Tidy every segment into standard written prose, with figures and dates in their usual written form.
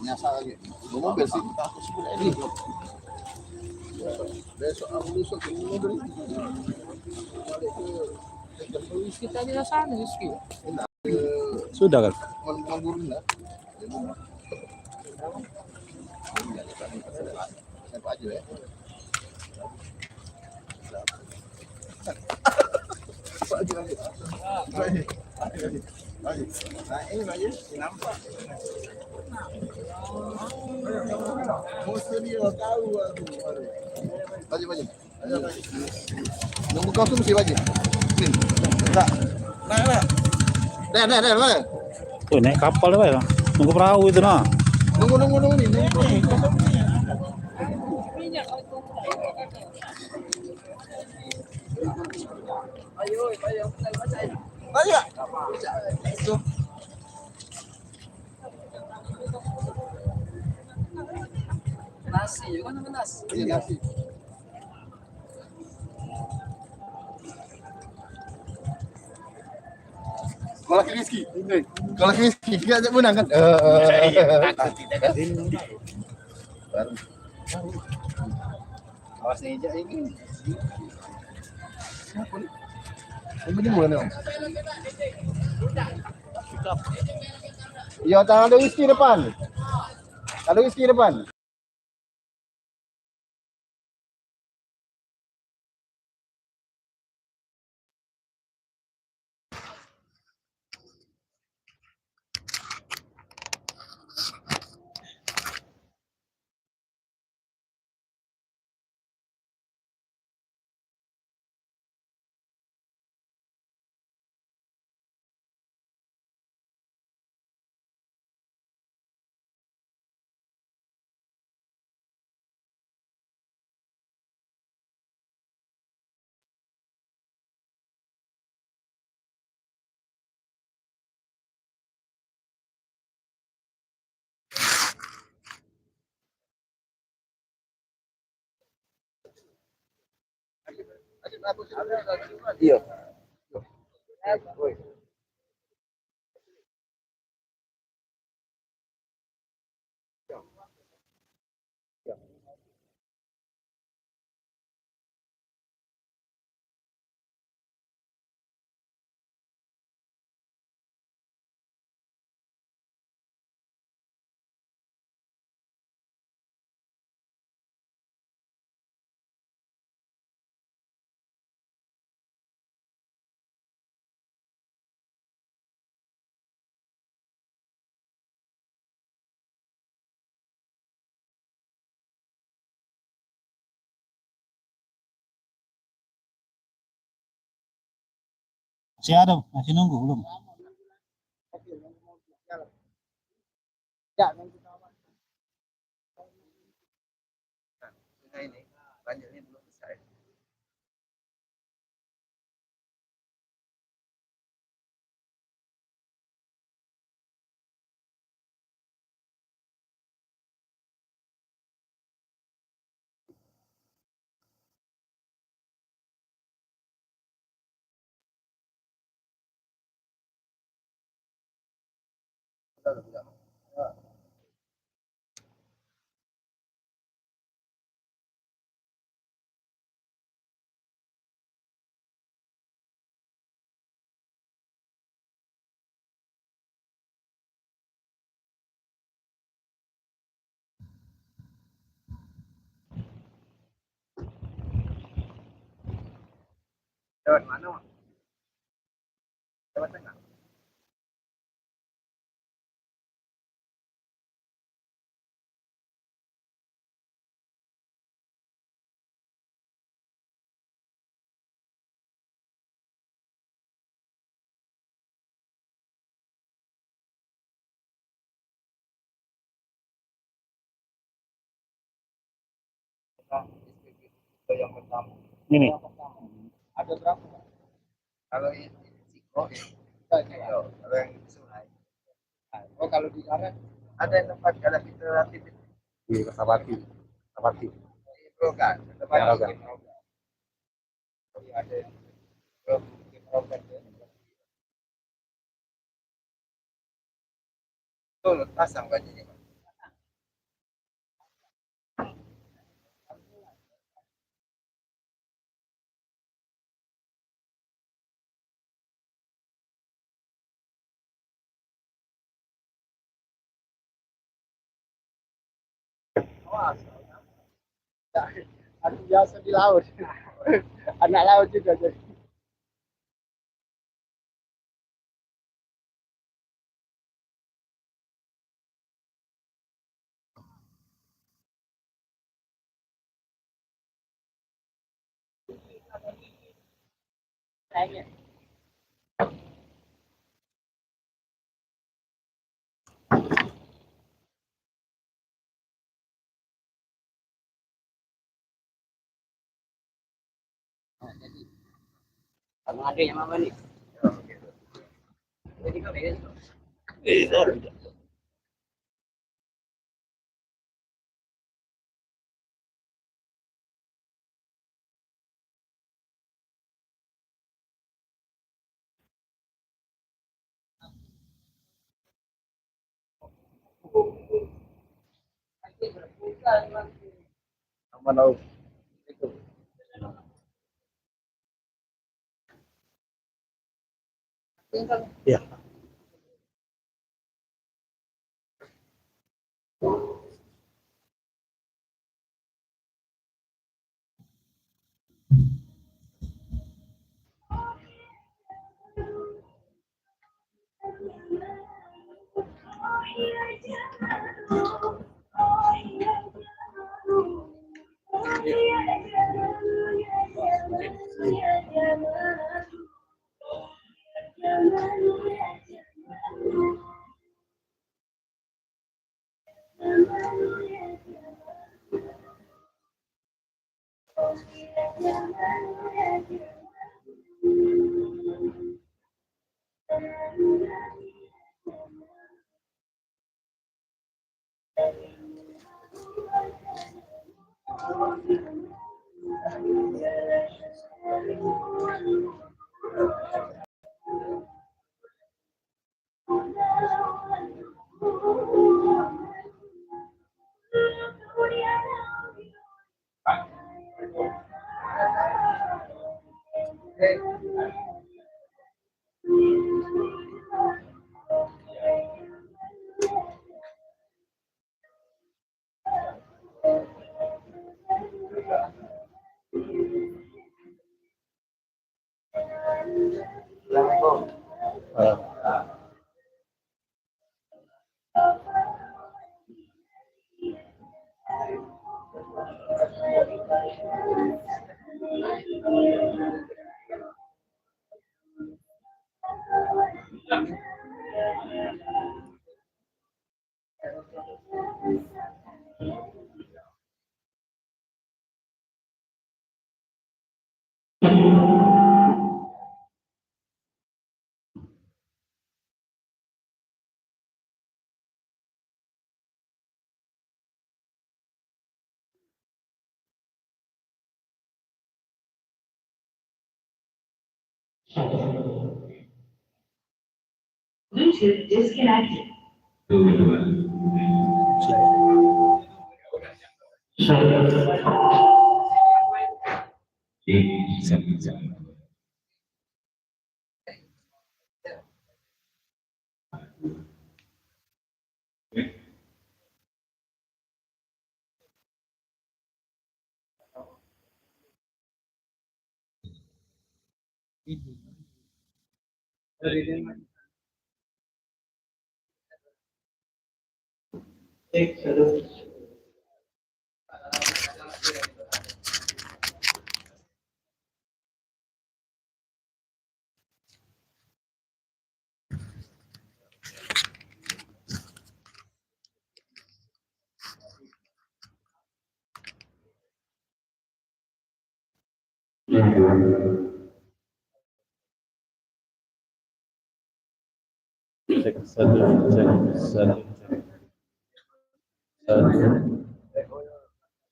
nyasar lagi. Mobil sih aku sepuluh ini. Besok aku besok ke mobil. Balik ke polisi kita aja sana Rizky. Sudah kan? Nganggur enggak? Siapa aja ya? Apa aja lagi? Nah ini aja nampak. Musuh dia tahu aku. Wajib. Nunggu kau tuh mesti wajib. Nih, enggak. Nah. Nah. Tuh naik kapal ya, nunggu perahu itu nah. Nunggu nih. Ayo. Itu. Nasi, juga nama nasi. Iya nasi. Kalau Rizky, kita ajak menang kan? Aku tidak kan? Awas nih aja ini. Ini bukan dong. Iya, ada Rizky depan. Iya. Masih nunggu belum? Ya, ini banjirnya belum selesai. Lewat mana? Lewat tengah. Yang pertama. Ini. Ada berapa? Kalau ini Siko, kalau yang Sungai. Oh, kalau di sana ada yang tempat kalau kita latih Di Kasabati. itu kan tempat bikin program. Jadi ada yang bikin program ya. Itu pasang bajunya, Mas. Aku biasa di laut. Anak laut juga jadi. Kayaknya. Kalau ada yang apa nih? Jadi kau beda. Aman tahu. Itu. Ya. Bluetooth disconnected. Cek satu, cek satu,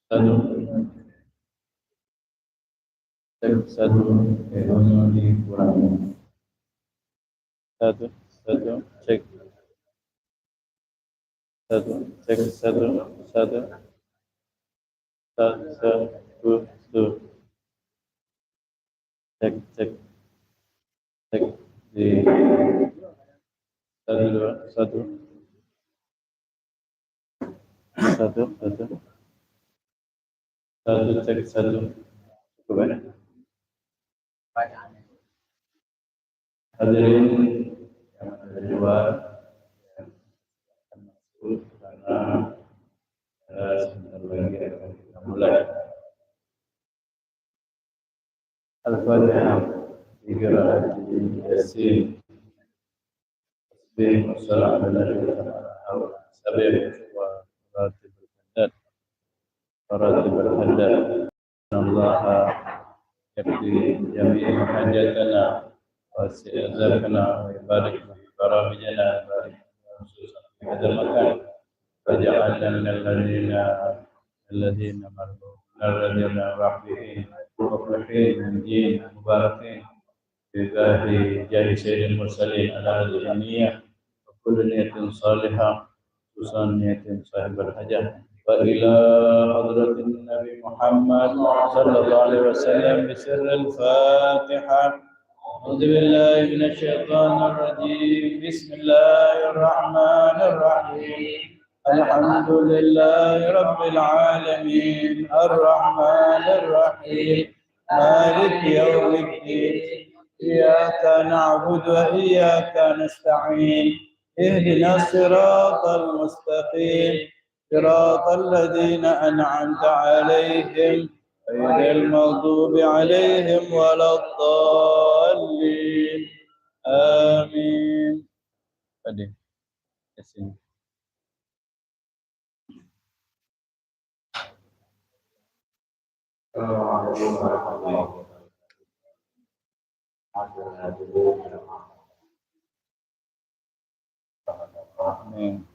satu, cek satu, kurang satu, cek satu, cek satu, satu, cek di satu, dua, satu, Satu, cek satu. Cukup ya? Banyak. Hadirin yang ada di luar, yang akan masuk karena sebentar lagi akan kita mulai. Al-Fatihah diqira'at Yasin. Tasbih wassalam ala nabiyyina sabir wa ratib al-haddad. Ratib al-haddad. Allah yakfi jami' hajatana وسيرزقنا ويبارك في برامجنا ويبارك خصوصا في هذا المكان واجعلنا من الذين مرضوا من الذين راحين مفلحين من دين مباركين بجاه سيد المرسلين على هذه النية وكل نية صالحة خصوصا نية صاحب الحاجة وإلى حضرة النبي محمد صلى الله عليه وسلم بسر الفاتحة. أعوذ بالله من الشيطان الرجيم. بسم الله الرحمن الرحيم. الحمد لله رب العالمين الرحمن الرحيم مالك يوم الدين إياك نعبد وإياك نستعين اهدنا الصراط المستقيم صراط الذين أنعمت عليهم غير المغضوب عليهم ولا الضالين آمين. Tadi Yasin. Assalamualaikum warahmatullahi wabarakatuh. Amin.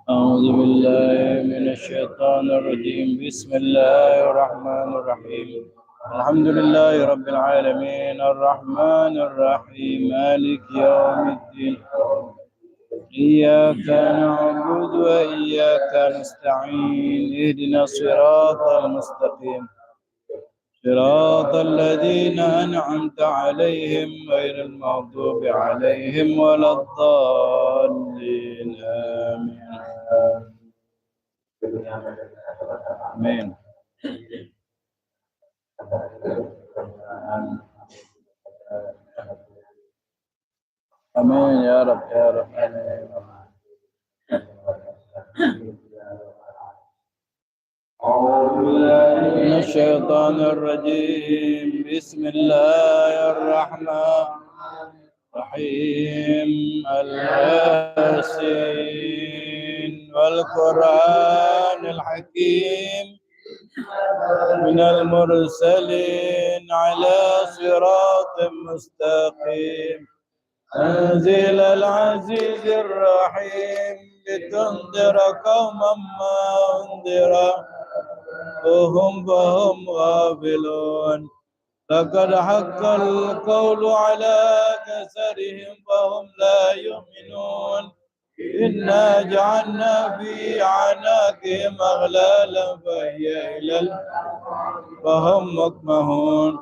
أعوذ بالله من الشيطان الرجيم. بسم الله الرحمن الرحيم. الحمد لله رب العالمين الرحمن الرحيم مالك يوم الدين إياك نعبد وإياك نستعين اهدنا الصراط المستقيم صراط الذين أنعمت عليهم غير المغضوب عليهم ولا الضالين آمين. آمين يا رب يا رب. من الشيطان الرجيم. بسم الله الرحمن الرحيم. الياسين والقرآن الحكيم من المرسلين على صراط مستقيم تنزيل العزيز الرحيم لتنذر قوما ما أنذر وهم غافلون لقد حق القول على أكثرهم وهم لا يؤمنون إنا جعلنا في أعناقهم أغلالا فهي إلى فهم مقمحون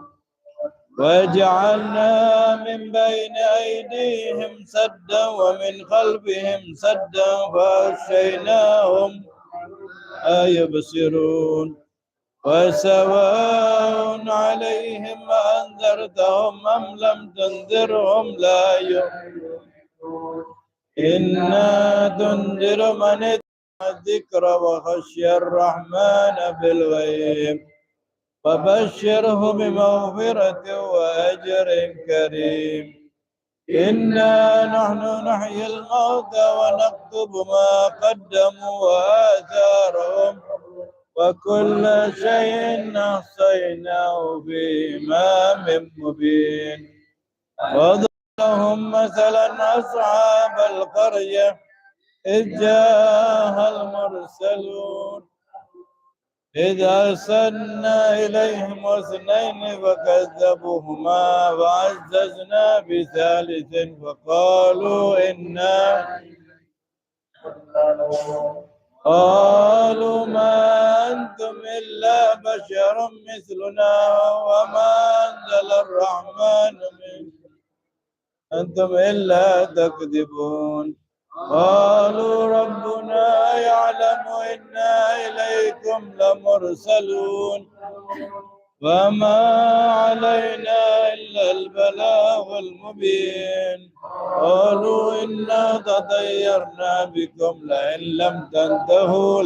وجعلنا من بين أيديهم سدا ومن خلفهم سدا فأغشيناهم لا يبصرون وسواء عليهم أنذرتهم أم لم تنذرهم لا يؤمنون إنا تنذر من اتبع الذكر وخشي الرحمن بالغيب فبشره بمغفرة وأجر كريم إنا نحن نحيي الموتى ونكتب ما قدموا وآثارهم وكل شيء أحصيناه في إمام مبين وضرب لهم مثلا أصحاب القرية إذ جاءها المرسلون إذ أرسلنا إليهم اثنين فكذبوهما وعززنا بثالث قالوا ما أنتم إلا بشر مثلنا وما أنزل الرحمن من أنتم إلا تكذبون قالوا ربنا يعلم إنا إليكم لمرسلون وما علينا إلا البلاغ المبين قالوا إنا تطيرنا بكم لئن لم تنتهوا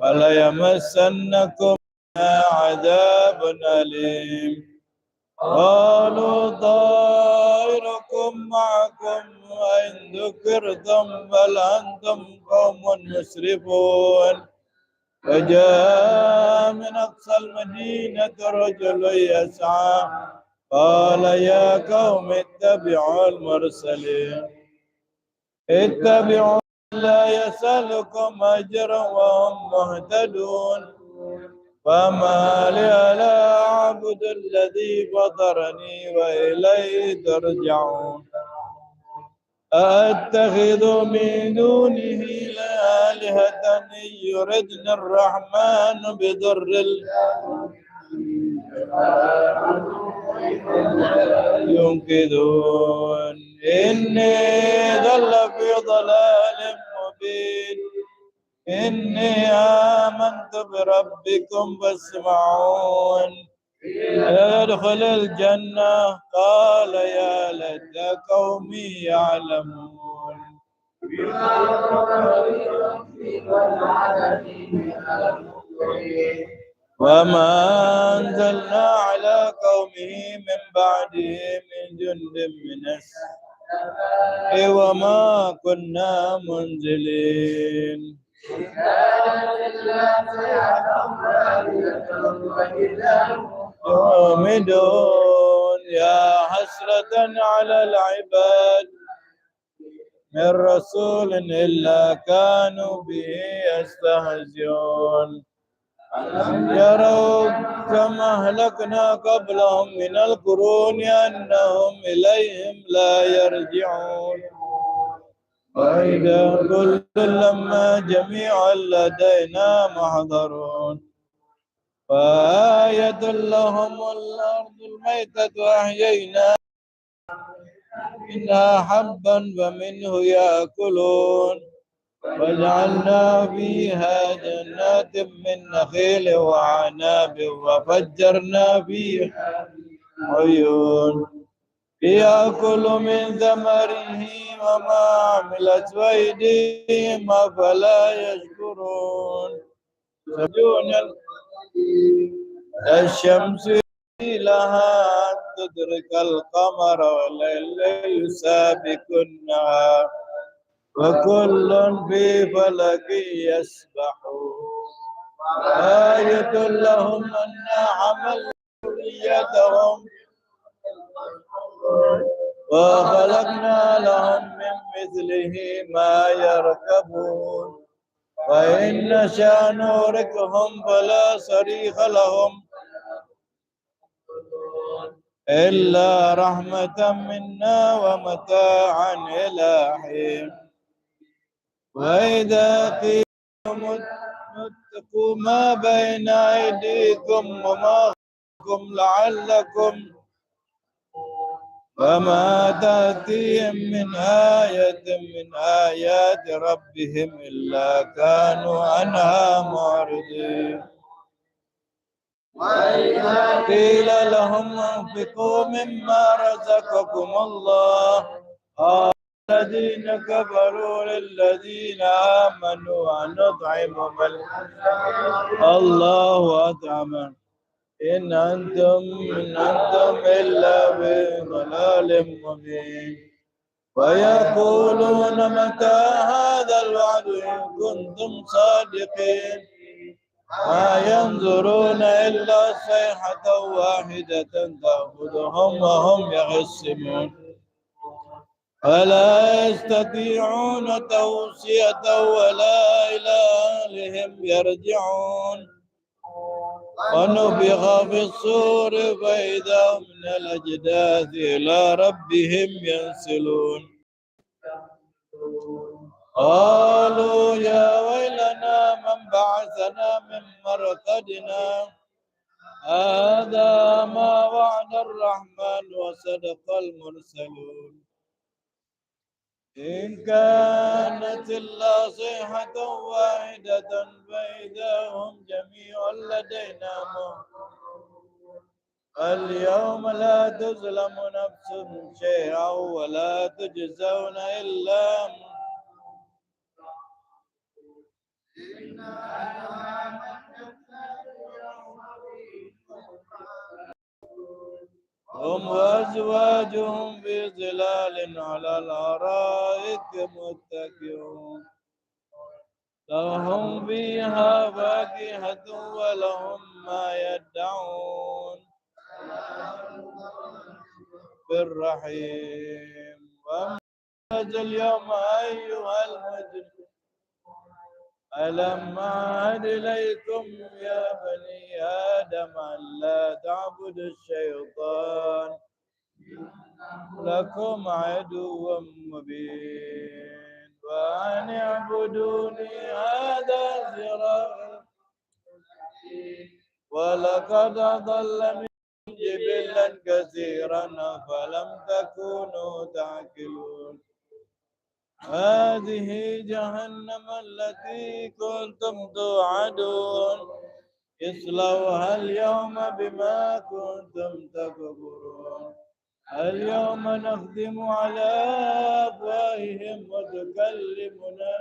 وليمسنكم عذاب أليم قالوا طائركم معكم وإن ذكرتم بل أنتم قوم مسرفون وجاء من أقصى المدينة رجل يسعى قال يا قوم اتبعوا المرسلين اتبعوا لا يسألكم أجرا وهم مهتدون فما لي لا أعبد الذي فطرني وإليه ترجعون أأتخذ من دونه آلهة إن يردن الرحمن بضر ينقذون إني ضل في ضلال مبين إني آمنت بربكم فاسمعون يدخل الجنة قال يا ليت قومي يعلمون وما أنزلنا على قومه من بعده من جند من السماء وما كنا منزلين يومدون يا حسرة على العباد من رسول إلا كانوا به يستهزئون يروا كما أهلكنا قبلهم من القرون أنهم إليهم لا يرجعون وإذا كل لما جميعا لدينا محضرون فآية لهم الأرض الميتة أحيينا منها حبا فمنه يأكلون وجعلنا فيها جنات من نخيل وعناب وفجرنا فيها عيون ليأكل من ثمره وما عملت أيديهم أفلا يشكرون الشمس لها أن تدرك القمر والليل يسابق النهار وكل في فلك يسبحون آية لهم أنا حملنا ذريتهم وخلقنا لهم من مثله ما يركبون وإن نشأ نوركهم فلا صريخ لهم إلا رحمة منا ومتاعا إلى حين وإذا قيل اتقوا ما بين أيديكم وما خلفكم لعلكم وما تأتيهم من آية من آيات ربهم إلا كانوا عنها معرضين وإذا قيل لهم انفقوا مما رزقكم الله الذين كفروا للذين آمنوا أن نطعم من الله أطعم إن أنتم إلا في ضلال مبين ويقولون متى هذا الوعد إن كنتم صادقين ما ينظرون إلا صيحة واحدة تأخذهم وهم يخصمون فلا يستطيعون توصية ولا إلى أهلهم يرجعون ونفخ في الصور فإذا هم من الأجداث إلى ربهم ينسلون قالوا يا ويلنا من بعثنا من مرقدنا هذا ما وعد الرحمن وصدق المرسلون إن كانت إلا صيحة واحدة فإذا هم جميع لدينا اليوم لا تظلم نفس شيئا ولا تجزون إلا هم وأزواجهم في ظلال على الأرائك متكئون لهم فيها فاكهة ولهم ما يدعون بالرحيم وامتاز اليوم أيها المجرمون ألم أعهد إليكم يا بني آدم أن لا تعبدوا الشيطان لكم عدو مبين وأن اعبدوني هذا صراط ولقد أضل من جبلا كثيرا فلم تكونوا تعقلون هذه جهنم التي كنتم توعدون اصلوها اليوم بما كنتم تكفرون اليوم نختم على أفواههم وتكلمنا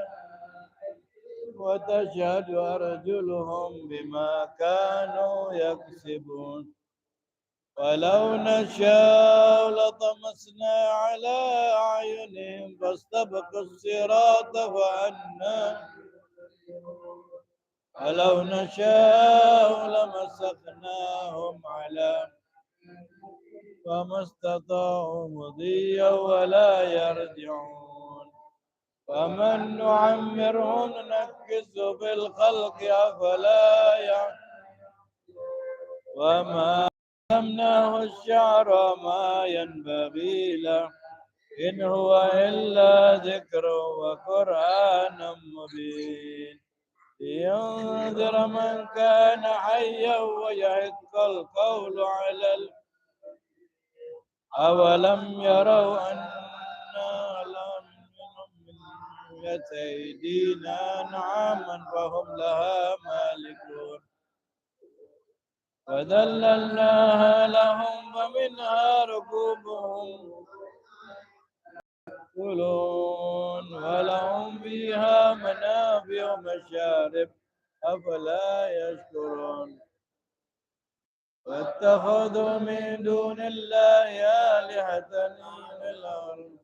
وتشهد أرجلهم بما كانوا يكسبون ولو نشاء لطمسنا على أعينهم فاستبقوا الصراط فأنا ولو نشاء لمسخناهم على فما استطاعوا مضيا ولا يرجعون ومن نعمره ننكسه في الخلق أفلا يعلمون وما علمناه الشعر ما ينبغي له إن هو إلا ذكر وقرآن مبين لينذر من كان حيا ويحق القول على أولم يروا أنا من أيدينا أنعاما فهم لها مالكون فذللناها لهم فمنها ركوبهم يأكلون ولهم فيها منافع ومشارب أفلا يشكرون واتخذوا من دون الله آلهة من الأرض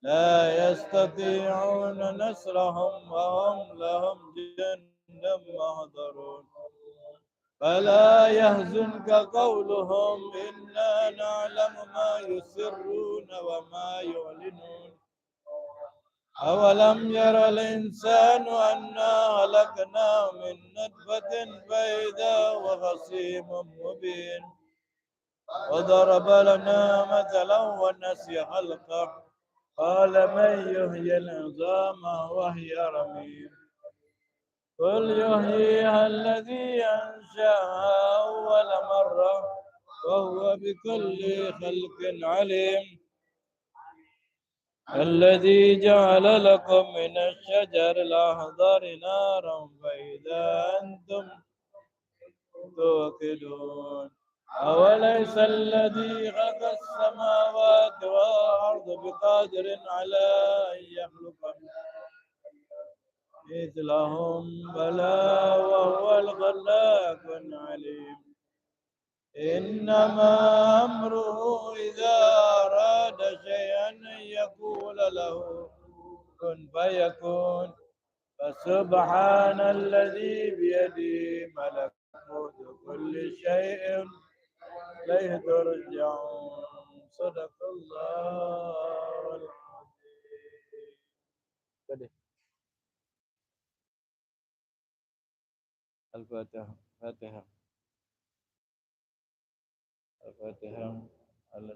لا يستطيعون نصرهم وهم لهم جند محضرون فلا يحزنك قولهم إنا نعلم ما يسرون وما يعلنون أولم ير الإنسان أنا خلقناه من نطفة فإذا هو خصيم مبين وضرب لنا مثلا ونسي خلقه قال من يحيي العظام وهي رميم قل يحييها الذي أنشأها أول مرة وهو بكل خلق عليم الذي جعل لكم من الشجر الأخضر نارا فإذا أنتم توقدون أوليس الذي خلق السماوات والأرض بقادر على أن يخلق مثلهم بلى وهو الخلاق العليم إنما أمره إذا أراد شيئا أن يقول له كن فيكون فسبحان الذي بيده ملكوت كل شيء إليه ترجعون صدق الله العظيم. الفاتحة. الفاتحة على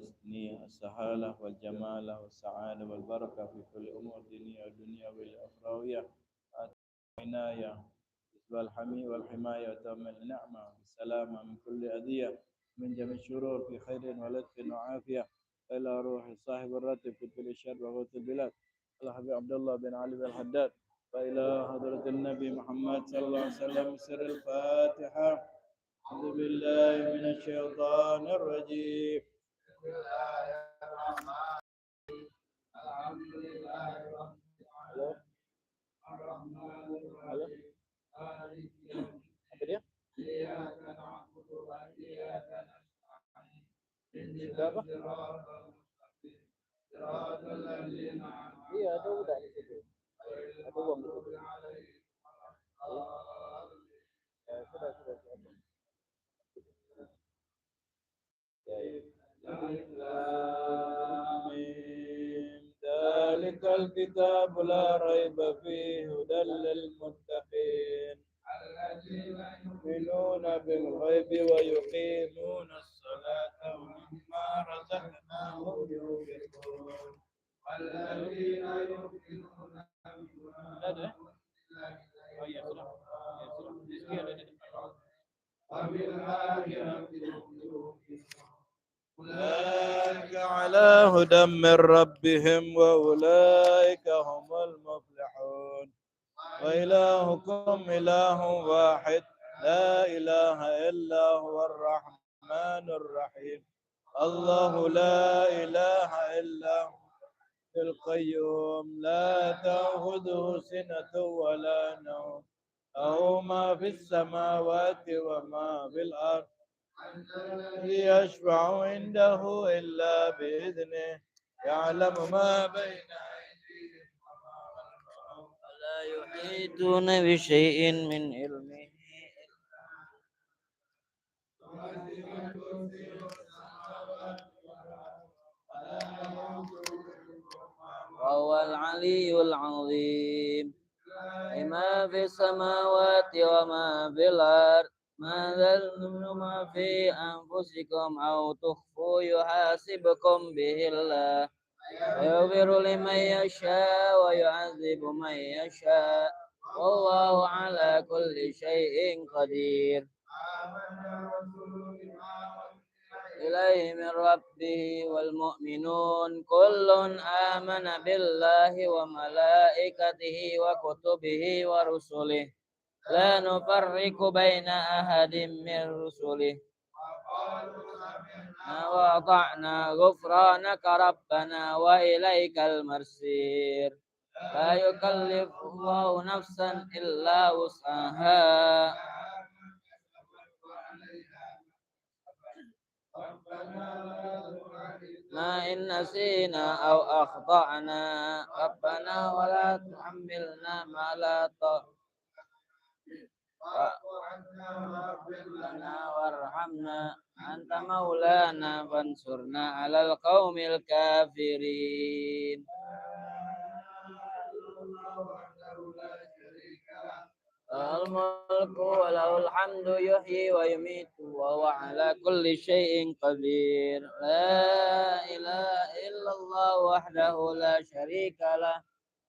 السهالة والجمال والسعادة والبركة في كل أمور دينية ودنيا والأخروية عناية والحمي والحماية وتم النعمة والسلامة من كل أذية من جميع الشرور في خير ولطف وعافية إلى روح صاحب الرتب في كل شر وغوث البلاد الحبيب عبد الله بن علي بن الحداد وإلى حضرة النبي محمد صلى الله عليه وسلم سر الفاتحة. أعوذ بالله من الشيطان الرجيم. الحمد لله رب العالمين الرحمن الرحيم مالك يوم الدين إياك نعبد وإياك نستعين اهدنا الصراط المستقيم صراط الذين أنعمت عليهم غير المغضوب عليهم ولا الضالين. آمين. ذلك الكتاب لا ريب فيه هدى للمتقين الذين يؤمنون بالغيب ويقيمون الصلاة ومما رزقناهم ينفقون والذين يؤمنون بما وبالآخرة هم يوقنون أولئك على هدى من ربهم وأولئك هم المفلحون وإلهكم إله واحد لا إله إلا هو الرحمن الرحيم الله لا إله إلا هو القيوم لا تأخذه سنة ولا نوم له ما في السماوات وما في الأرض الذي يشفع عنده إلا بإذنه يعلم ما بين أيديهم وما خلفهم ولا يحيطون بشيء من علمه وهو العلي العظيم ما في السماوات وما في الأرض ما ظلم ما في أنفسكم أو تخفوا يحاسبكم به الله ويغفر لمن يشاء ويعذب من يشاء والله على كل شيء قدير إليه من ربه والمؤمنون كل آمن بالله وملائكته وكتبه ورسله لا نفرق بين أحد من رسله وأطعنا غفرانك ربنا وإليك المصير لا يكلف الله نفسا إلا وسعها ما إن نسينا أو أخطأنا ربنا ولا تحملنا ما لا طاقة واغفر لنا وارحمنا أنت مولانا فانصرنا على القوم الكافرين الملك وله الحمد يحيي ويميت وهو على كل شيء قدير لا إله إلا الله وحده لا شريك له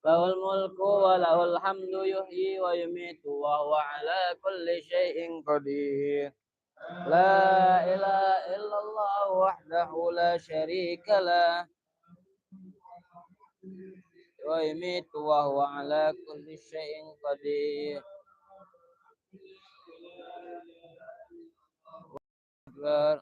له الملك وله الحمد يحيي ويميت وهو على كل شيء قدير لا إله إلا الله وحده لا شريك له ويميت وهو على كل شيء قدير أكبر.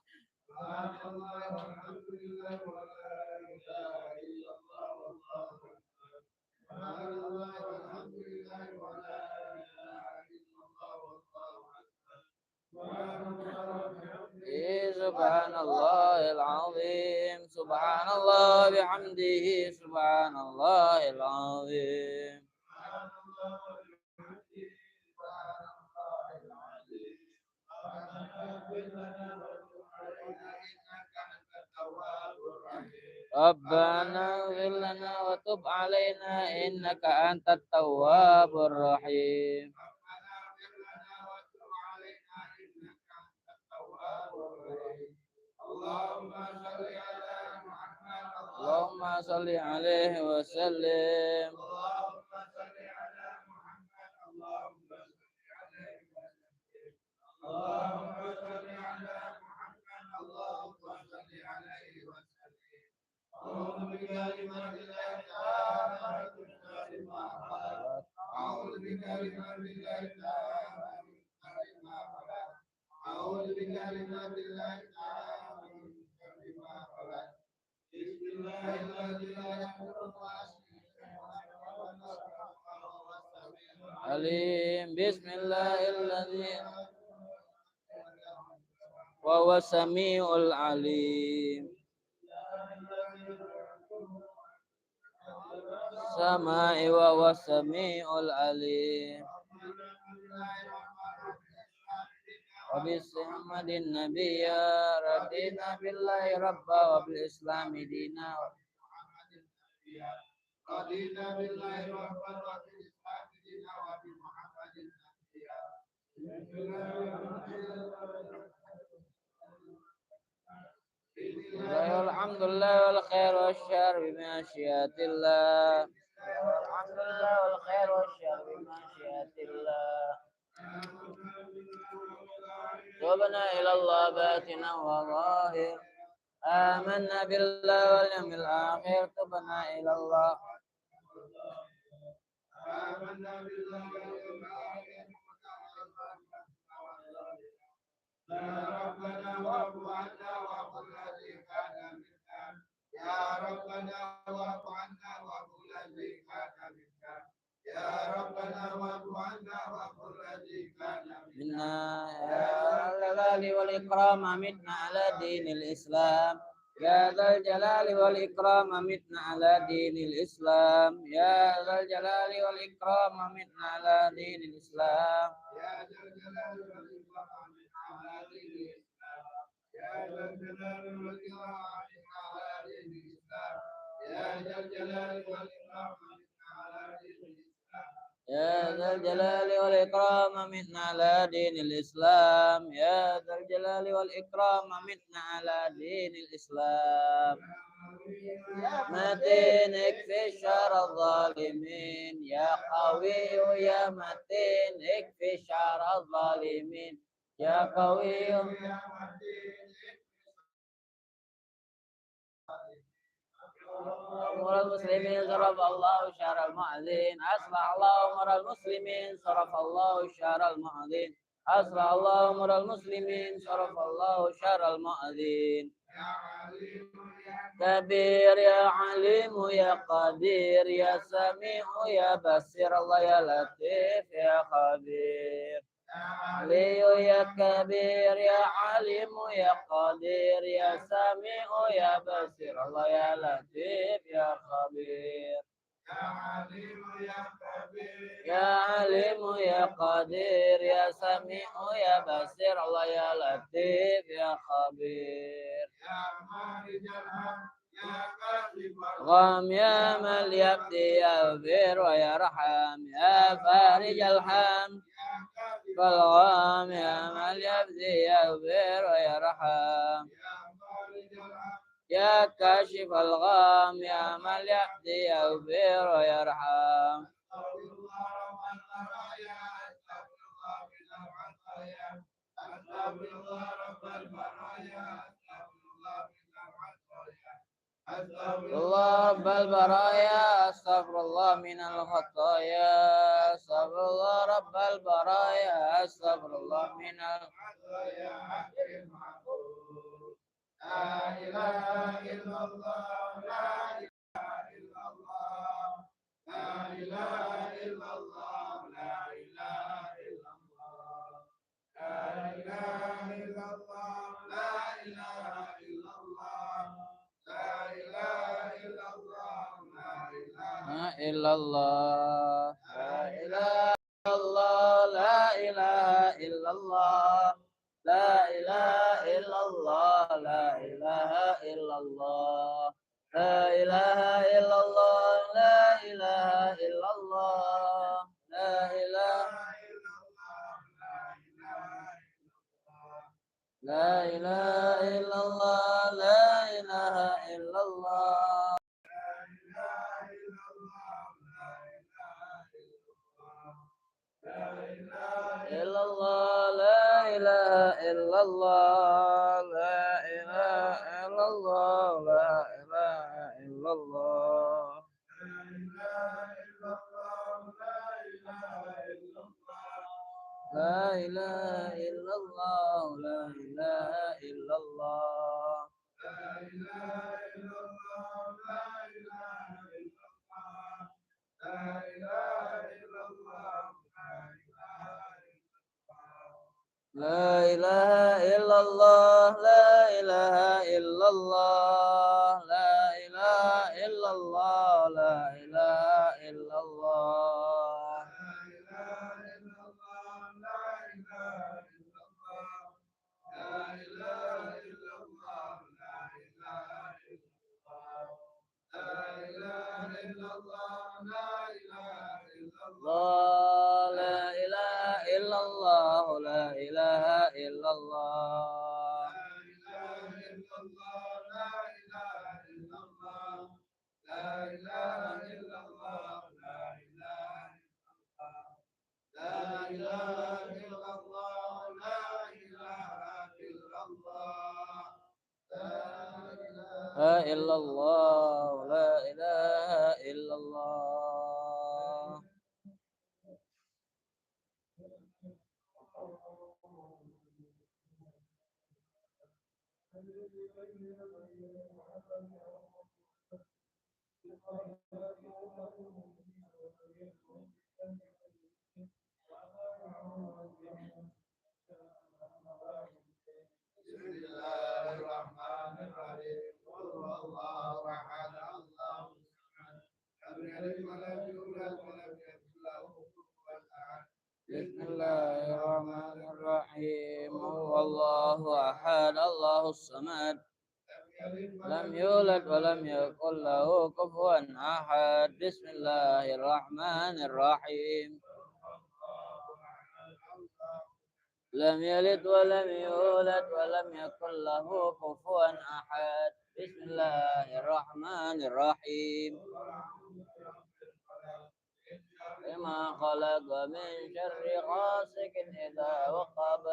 سبحان الله العظيم. سبحان الله بحمده. سبحان الله العظيم. ربنا اغفر لنا وتب علينا إنك أنت التواب الرحيم. اللهم صل عليه وسلم. عليم. بسم الله الذي وهو السميع العليم. سماء وهو السميع العليم. وبسمد النبي رضينا بالله ربا وبالإسلام دينا. رضينا بالله ربا وبالإسلام دينا وبمحمد نبيا. الحمد لله والخير والشر بمشيئة الله. الحمد لله والخير والشر بمشيئة الله. تبنا إلى الله باطنا وظاهر. آمنا بالله واليوم الآخر. تبنا إلى الله. آمنا بالله واليوم الآخر. يا ربنا واعف عنا واعف الذي كان منا. يا ربنا واعف عنا واعف الذي كان منا. يا ربنا واعف عنا واعف الذي كان منا. يا ذا الجلال والإكرام أمتنا على دين الإسلام. يا ذا الجلال والإكرام أمتنا على دين الإسلام. يا ذا الجلال والإكرام أمتنا على دين الإسلام. يا ذا الجلال والإكرام على دين الإسلام. يا ذا الجلال والإكرام على دين الإسلام. يا ذا الجلال والإكرام على دين الإسلام. يا ذا الجلال والإكرام منا على دين الإسلام. يا ذا الجلال والإكرام منا على دين الإسلام. متين اكفي شر الظالمين. يا قوي يا متين اكفي شر الظالمين. يا قوي يا متين. أمور المسلمين صرف الله شر المؤذين. أصلح الله أمور المسلمين صرف الله شر المؤذين. أصلح الله أمور المسلمين صرف الله شر المؤذين. كبير يا عليم يا قدير يا سميع يا بصير الله يا لطيف يا خبير. علي يا كبير يا عليم يا قدير يا سميع يا بصير الله يا لطيف يا خبير. يا عليم يا كبير يا عليم يا قدير يا سميع يا بصير الله يا لطيف يا خبير. يا مالك الحمد يا كاشف الغم يا من يبدي يغفر ويرحم. يا فارج الحمد فالغام يا من يبدي يغفر ويرحم. يا كاشف الغام يا من يهدي يغفر ويرحم. الله رب البرايا. استغفر الله من الخطايا. استغفر Astagfirullah Rabbal Baraya. Astagfirullah minal La ilaha illallah, la ilaha illallah, la ilaha illallah, la ilaha illallah, la ilaha illallah, la ilaha illallah, la ilaha illallah, la ilaha illallah. La ilaha illallah. La ilaha illallah. La ilaha illallah, la ilaha illallah, la ilaha illallah, la ilaha illallah, la ilaha la ilaha illallah, la ilaha illallah. Illallah, la ilaha illallah, la ilaha illallah, la ilaha illallah. La ilaha illallah, la ilaha illallah. La ilaha illallah, la ilaha illallah, la ilaha illallah, la ilaha illallah. Allah, la ilaha illallah, la ilaha illallah. La illallah, la ilaha illallah. Bismillahirrahmanirrahim. Wallahu ahad, Allahu samad. Lam yalid wa lam yulad wa lam yakul lahu kufuwan ahad. Bismillahirrahmanirrahim. Wallahu ahad, Allahus samad. Lam yulad wa lam yakul lahu kufuwan ahad. Bismillahirrahmanirrahim. Lam yalid wa lam yulad wa lam yakul lahu kufuwan ahad. Bismillahirrahmanirrahim. Lima khalaqa min syarri ghasikin idza waqab.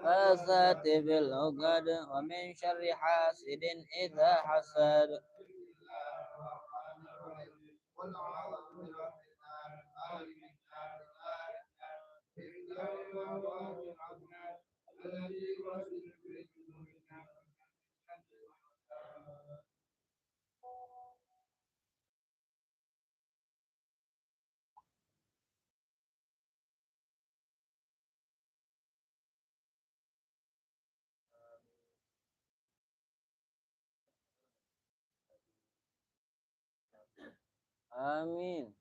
Fasati bil uqad wa min syarri hasidin idza hasad. Amin.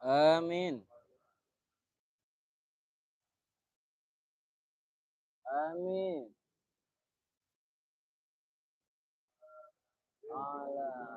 Amin. Amin. Allah.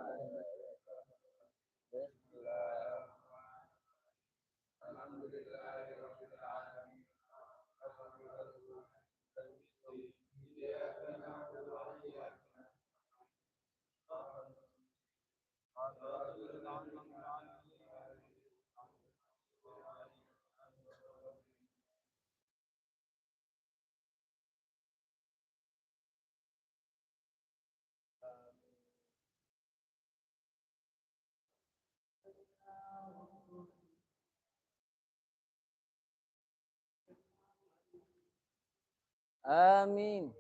Amin.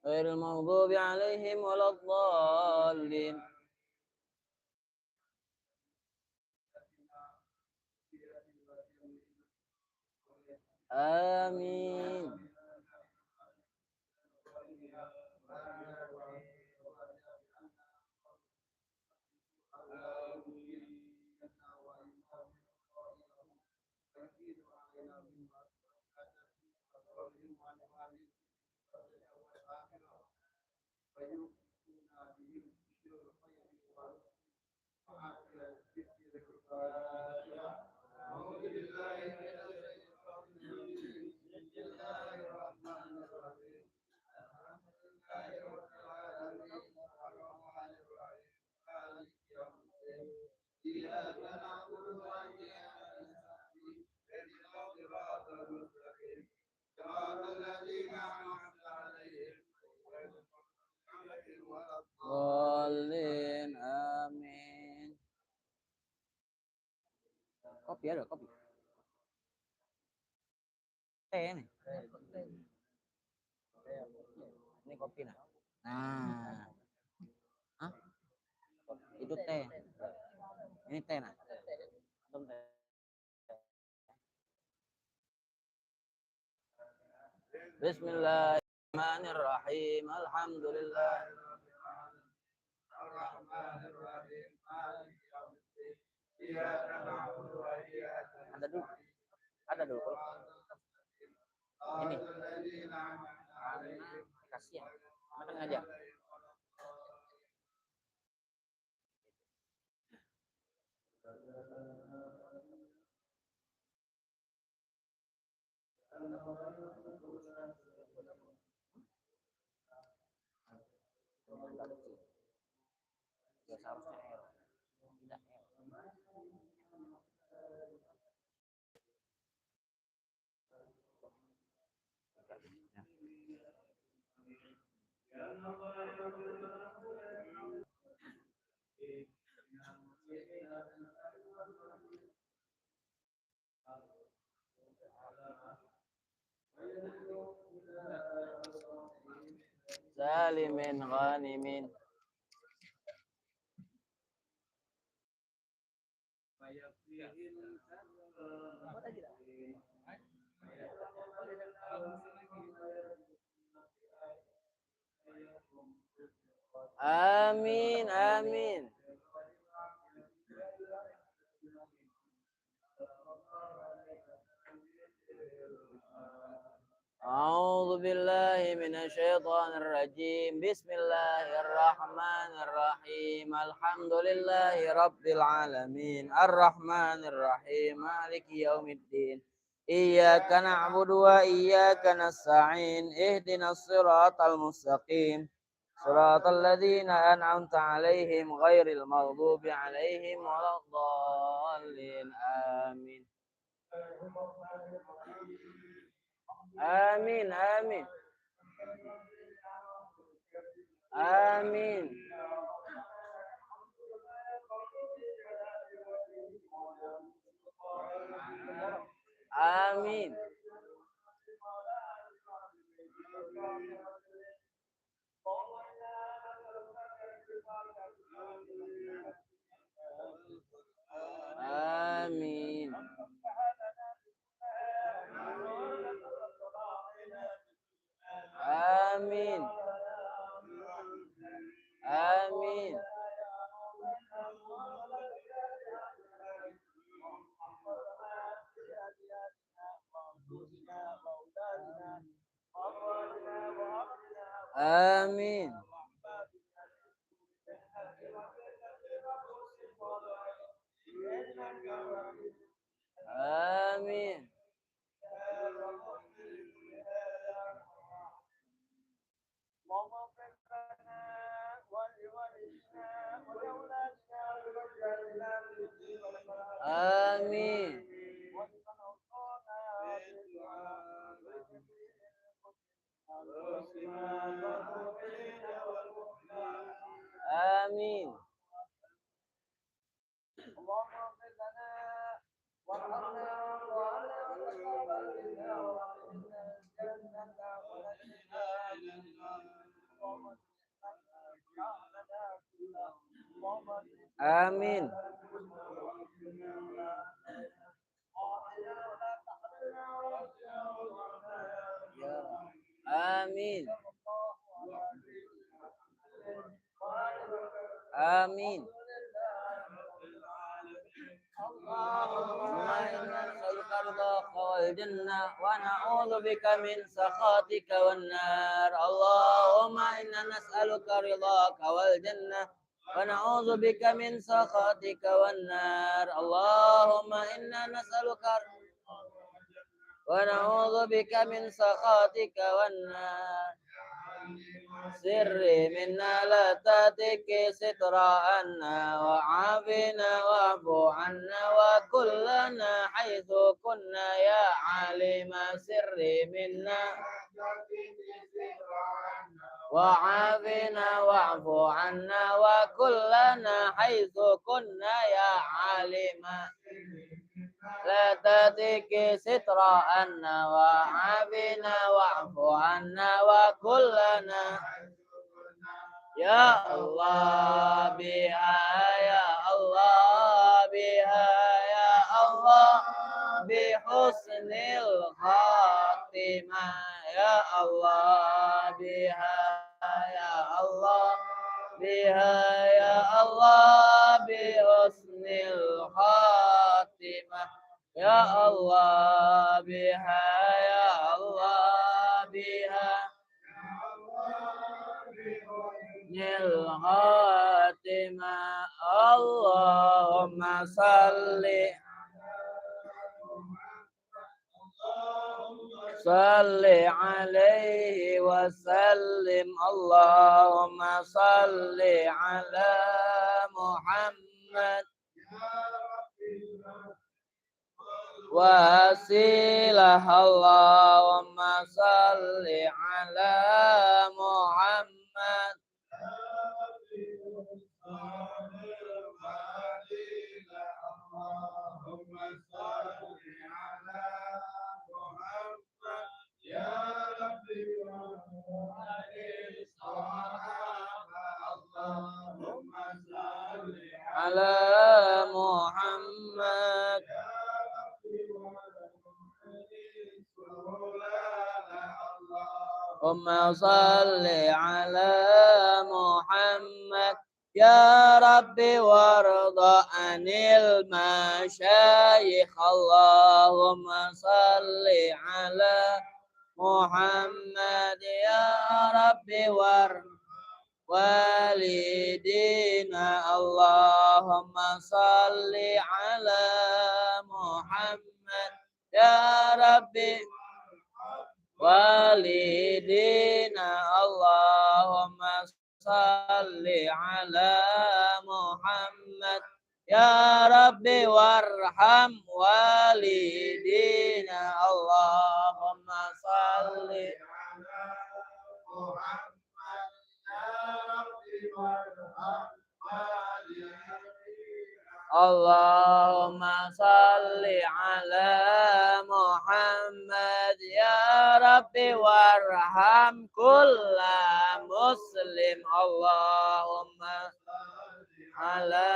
غير المغضوب عليهم ولا الضالين. آمين. Dolin, amin. Kopi ada, kopi. Teh nih. Ini kopi nah. Nah. Hah? Itu teh. Ini teh nah. Antum teh. Bismillahirrahmanirrahim. Alhamdulillah. Ada dulu. Ada dulu. Ini. Kasihan. Makan aja. Ya seharusnya L. Tidak L. Salimin ghanimin. Amin, amin. A'udzu billahi minasyaitonir rajim. Bismillahirrahmanirrahim. Alhamdulillahi rabbil alamin. Arrahmanir rahim. Maliki yaumiddin. Iyyaka na'budu wa iyyaka nasta'in. Ihdinas siratal mustaqim. صراط الذين أنعمت عليهم غير المغضوب عليهم ولا الضالين آمين آمين آمين آمين آمين آمين آمين آمين آمين آمين آمين آمين آمين آمين آمين اللهم إنا نسألك رضاك والجنة ونعوذ بك من سخطك والنار اللهم إنا نسألك رضاك والجنة ونعوذ بك من سخطك والنار اللهم إنا نسألك ونعوذ بك من سخطك والنار سري منا لا تاتك ستر عنا وعافنا واعف عنا وكلنا حيث كنا يا عالم سري منا وعافنا واعف عنا وكلنا حيث كنا يا عالم لا تاتك ستر عنا وعافنا واعف عنا وكلنا يا الله بها يا الله بها يا الله بحسن الخاتمة يا الله بها يا الله بها يا الله بحسن الخاتمة يا الله بها يا الله بها الخاتمة اللهم صل عليه وسلم اللهم صل على محمد وسيله اللهم صل على محمد على محمد اللهم صل على محمد يا ربي وارض عن المشايخ اللهم صل على محمد يا ربي وارض والدينا اللهم صل على محمد يا ربي والدينا اللهم صل على محمد يا ربي وارحم والدينا اللهم صل اللهم صل على محمد يا ربي وارحم كل مسلم اللهم على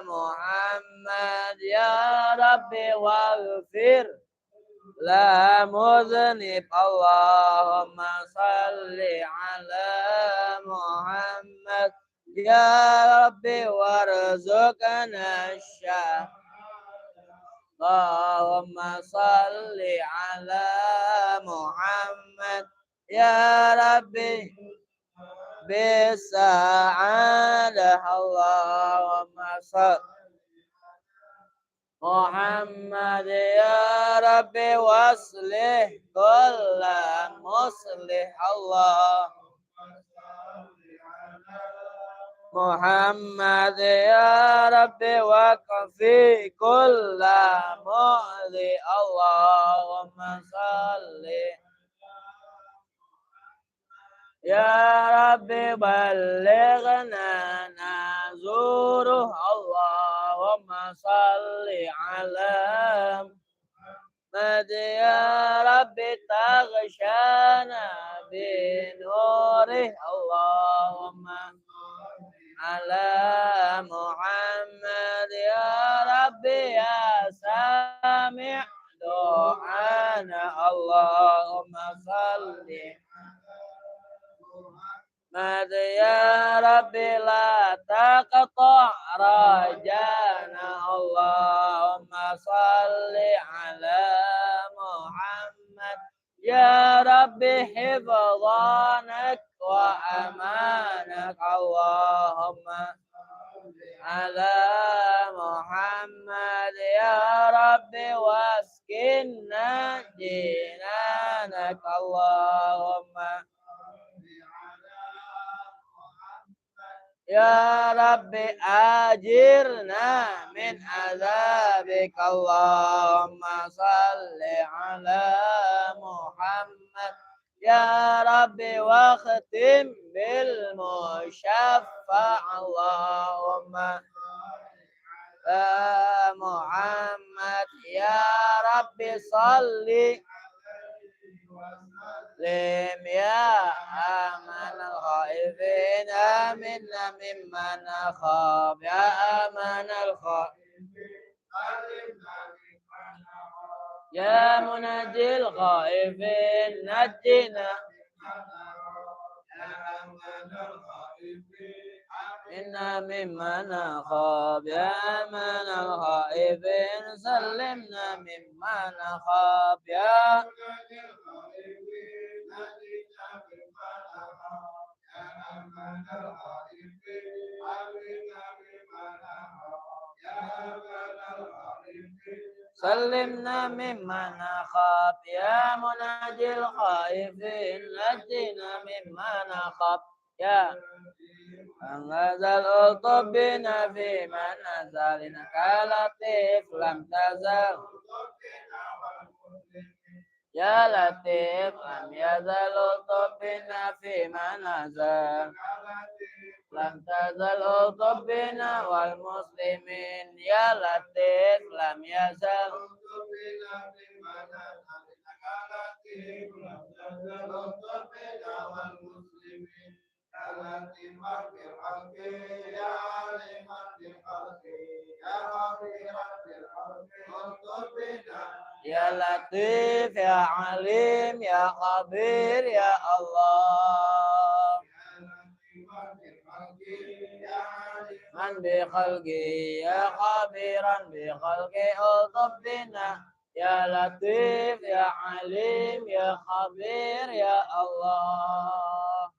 محمد يا ربي واغفر لا مذنب اللهم صل على محمد يا ربي وارزقنا الشهادة اللهم صل على محمد يا ربي بالسعادة اللهم صل محمد يا ربي واصلح كل مصلح الله محمد يا ربي وكفي كل مؤذي اللهم صل يا ربي بلغنا نزوره اللهم صل على محمد يا ربي تغشانا بنوره اللهم على محمد يا ربي يا سامع دعانا اللهم صل محمد يا ربي لا تقطع رجانا اللهم صل على محمد يا ربي حفظانك وأمانك اللهم على محمد يا ربي واسكننا جنانك اللهم يا ربي أجرنا من عذابك اللهم صل على محمد يا ربي واختم بالمشفع اللهم يا محمد يا ربي صل سلم يا أمان الخائفين آمنا ممن خاب يا أمان الخائفين يا منجي الخائفين نجنا إنا ممن خاب يا أمان الخائفين سلمنا ممن خاب يا سلمنا ممن خاب يا مناجي الخائفين نجنا ممن خاب يا أنزل الطبنا في من نزل إنك لطيف لم تزل يا لطيف لم يزل طبنا في من نزل لم تزل طبنا والمسلمين يا لطيف لم يزل يا لطيف يا عليم يا خبير يا الله من بخلقه يا خبيرا بخلقه الطف بنا يا لطيف يا عليم يا خبير يا الله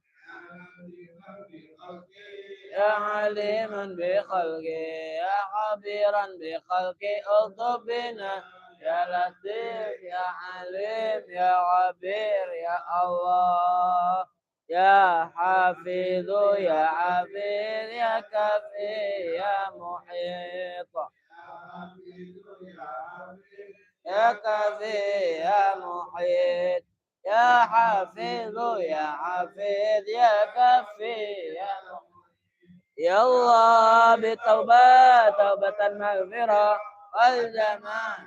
يا عليما بخلقه يا خبيرا بخلقه الطف بنا يا لطيف يا عليم يا خبير يا الله يا حافظ يا عفيظ يا كافي يا محيط يا كافي يا محيط يا حافظ يا حفيظ يا كافي يا يا الله بتوبة توبة مغفرة والزمان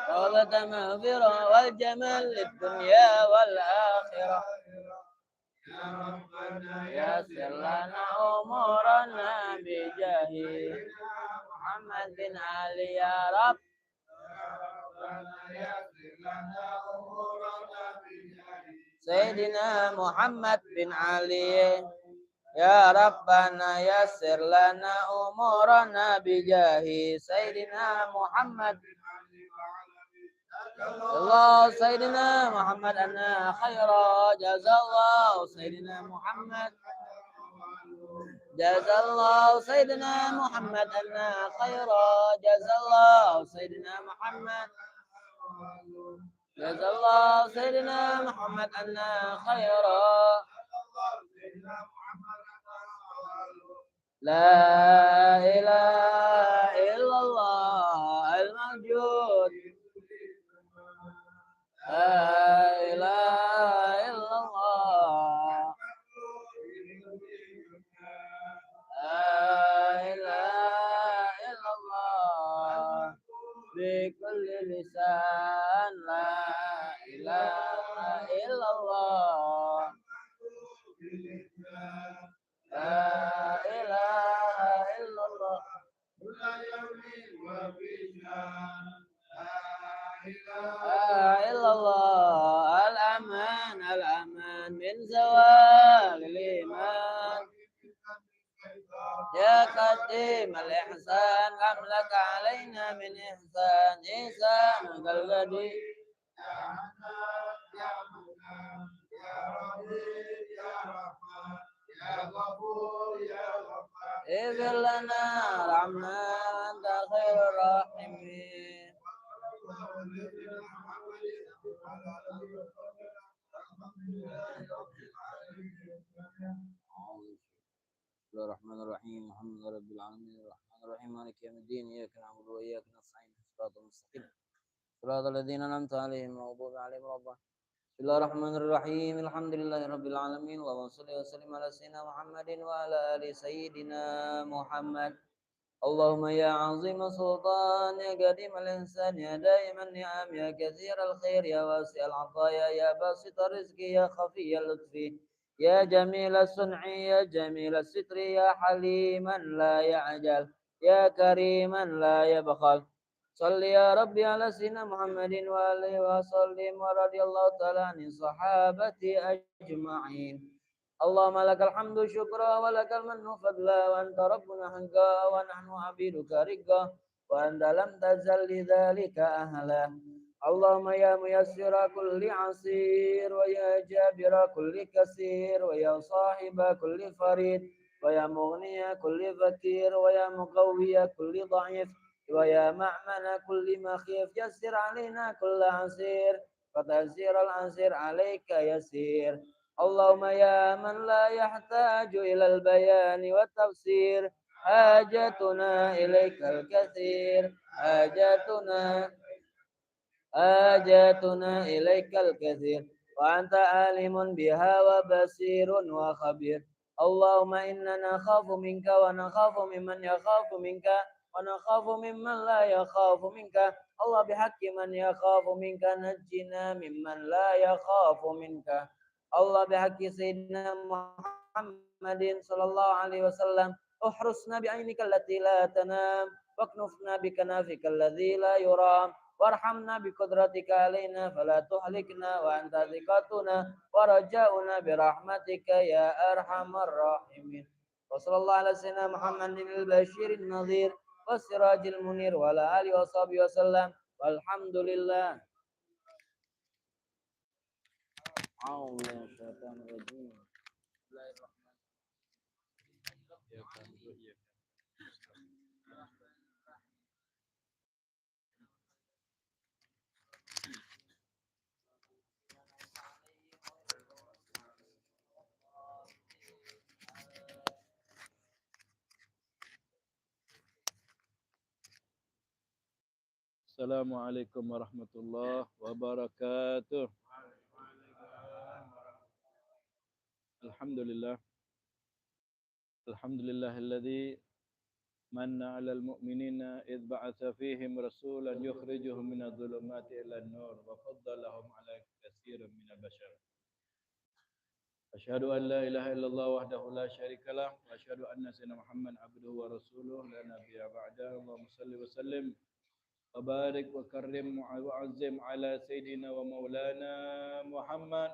توبة مغفرة والجمال للدنيا والآخرة يسر لنا أمورنا بجاه محمد بن علي يا رب سيدنا محمد بن علي يا ربنا يسر لنا أمورنا بجاه سيدنا محمد الله سيدنا محمد أنا خير جزا الله سيدنا محمد جزا الله سيدنا محمد أنا خير جزا الله سيدنا محمد جزا الله سيدنا محمد أنا خير لا إله إلا الله الموجود لا إله إلا الله لا إله إلا الله بكل لسان لا إله إلا الله لا إله إلا الله لا إلا الله الأمان الأمان من زوال الإيمان يا قديم الإحسان كم لك علينا من إحسان إحسان كالغدي اغفر لنا رحمة أنت خير الراحمين بسم الله الرحمن الرحيم الحمد لله رب العالمين الرحمن الرحيم مالك يوم الدين إياك نعبد وإياك نستعين صراط المستقيم صراط الذين أنعمت عليهم غير المغضوب عليهم ولا الضالين بسم الله الرحمن الرحيم الحمد لله رب العالمين اللهم صل وسلم على سيدنا محمد وعلى آل سيدنا محمد اللهم يا عظيم سلطان يا قديم الإنسان يا دائم النعم يا كثير الخير يا واسع العطايا يا باسط الرزق يا خفي اللطف يا جميل الصنع يا جميل الستر يا حليما لا يعجل يا كريما لا يبخل صل يا ربي على سيدنا محمد وآله وسلم ورضي الله تعالى عن الصحابة أجمعين اللهم لك الحمد شكرا ولك المن فضلا وأنت ربنا حقا ونحن عبيدك رقا وأنت لم تزل لذلك أهلا اللهم يا ميسر كل عسير ويا جابر كل كسير ويا صاحب كل فريد ويا مغني كل فقير ويا مقوي كل ضعيف ويا مأمن كل مخيف يسر علينا كل عسير فتيسير العسير عليك يسير اللهم يا من لا يحتاج إلى البيان والتفسير حاجتنا إليك الكثير حاجاتنا إليك الكثير وأنت عالم بها وبصير وخبير اللهم إننا نخاف منك ونخاف ممن يخاف منك ونخاف ممن لا يخاف منك الله بحق من يخاف منك نجنا ممن لا يخاف منك الله بحق سيدنا محمد صلى الله عليه وسلم احرسنا بعينك التي لا تنام واكنفنا بكنافك الذي لا يرام وارحمنا بقدرتك علينا فلا تهلكنا وأنت ثقتنا ورجاؤنا برحمتك يا أرحم الراحمين وصلى الله على سيدنا محمد البشير النذير والسراج المنير وعلى آله وصحبه وسلم والحمد لله. أعوذ بالله من الشيطان الرجيم. بسم الله الرحمن الرحيم. Assalamualaikum warahmatullahi wabarakatuh. Alhamdulillah. Alhamdulillahilladzi manna 'alal mu'minina idh ba'atsa fihim rasulan yukhrijuhum minadh dhulumati ilan nur wa faddalahum 'ala katsirin minal bashar. Asyhadu an la ilaha illallah wahdahu la syarikalah wa asyhadu anna sayyidina Muhammad abduhu wa rasuluh la nabiyya ba'da. Allahumma shalli wa sallim wa barik wa karrim wa azim ala sayyidina wa maulana Muhammad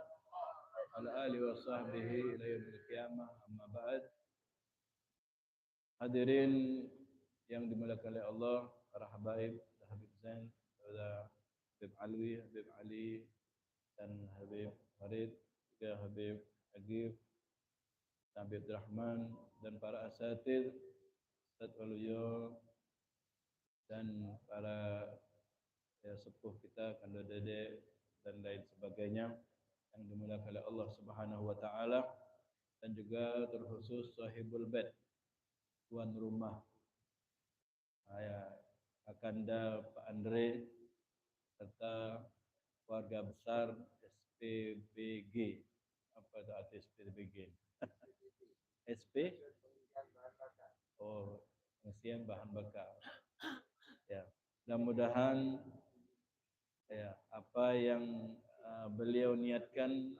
ala alihi wa sahbihi ila yaumil qiyamah. Amma ba'd. Hadirin yang dimuliakan oleh Allah, para habaib, Habib Zain, Habib Alwi, Habib Ali, dan Habib Farid, juga Habib Agif, Habib Rahman, dan para asatidz, Ustaz Waluyo, dan para sepuh kita, Kando Dede, dan lain sebagainya yang dimuliakan oleh Allah Subhanahu wa taala, dan juga terkhusus sahibul bait, tuan rumah, Akanda Pak Andre, serta keluarga besar SPBG. Apa itu arti SPBG? SP? Oh, pengisian bahan bakar. Ya, mudah-mudahan apa yang beliau niatkan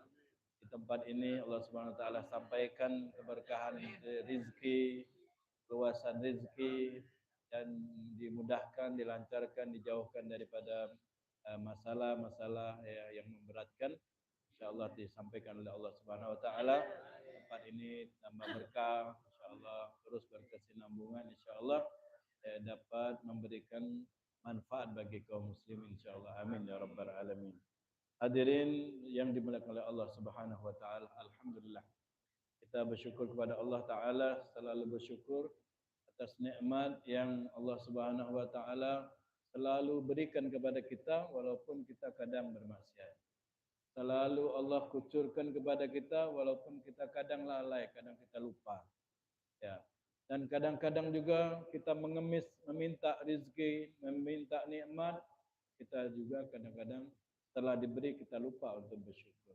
di tempat ini Allah Subhanahu wa taala sampaikan keberkahan rezeki, luasan rezeki, dan dimudahkan, dilancarkan, dijauhkan daripada masalah-masalah yang memberatkan. Insyaallah disampaikan oleh Allah Subhanahu wa taala. Tempat ini tambah berkah, insyaallah terus berkesinambungan, insyaallah dapat memberikan manfaat bagi kaum muslimin, insyaallah. Amin ya rabbal alamin. Hadirin yang dimuliakan oleh Allah Subhanahu wa taala, alhamdulillah. Kita bersyukur kepada Allah taala, selalu bersyukur atas nikmat yang Allah Subhanahu wa taala selalu berikan kepada kita walaupun kita kadang bermaksiat. Selalu Allah kucurkan kepada kita walaupun kita kadang lalai, kadang kita lupa. Ya. Dan kadang-kadang juga kita mengemis, meminta rezeki, meminta nikmat, kita juga kadang-kadang setelah diberi kita lupa untuk bersyukur.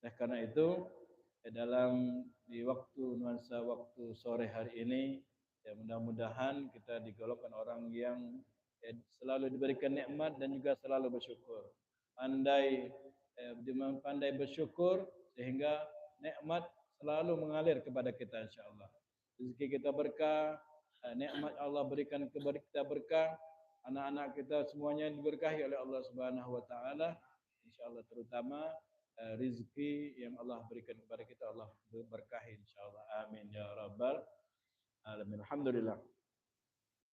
Oleh karena itu, dalam di waktu nuansa waktu sore hari ini, ya mudah-mudahan kita digolongkan orang yang selalu diberikan nikmat dan juga selalu bersyukur. Pandai bersyukur sehingga nikmat selalu mengalir kepada kita, insyaallah. Rezeki kita berkah, nikmat Allah berikan kepada kita berkah, anak-anak kita semuanya diberkahi oleh Allah Subhanahu wa taala, insyaallah, terutama rezeki yang Allah berikan kepada kita Allah berkahi, insyaallah. Amin ya rabbal alamin. Alhamdulillah.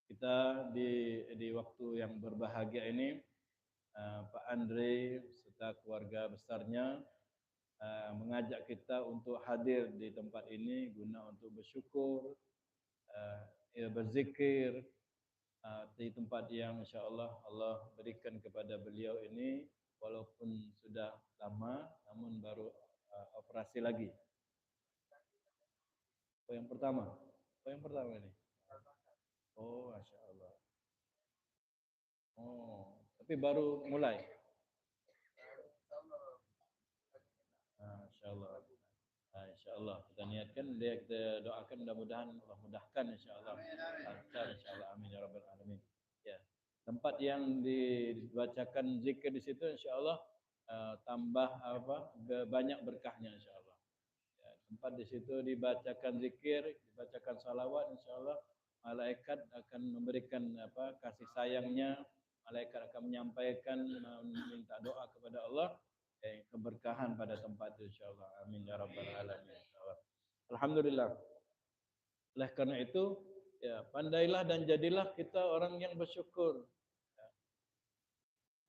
Kita di waktu yang berbahagia ini, Pak Andre serta keluarga besarnya mengajak kita untuk hadir di tempat ini guna untuk bersyukur, berzikir di tempat yang insyaallah Allah berikan kepada beliau ini, walaupun sudah lama namun baru operasi lagi. Yang pertama ini. Oh, masya Allah. Oh, tapi baru mulai. Insyaallah. Insyaallah kita niatkan, kita doakan mudah-mudahan Allah mudahkan, insyaallah. Lancar, insyaallah. Amin ya rabbal alamin. Ya. Tempat yang dibacakan zikir di situ, insyaallah tambah banyak berkahnya, insyaallah. Ya, tempat di situ dibacakan zikir, dibacakan salawat, insyaallah malaikat akan memberikan kasih sayangnya, malaikat akan menyampaikan, meminta doa kepada Allah, keberkahan pada tempat itu, insyaallah. Amin ya rabbal alamin, insyaallah. Alhamdulillah. Oleh karena itu, ya pandailah dan jadilah kita orang yang bersyukur, ya,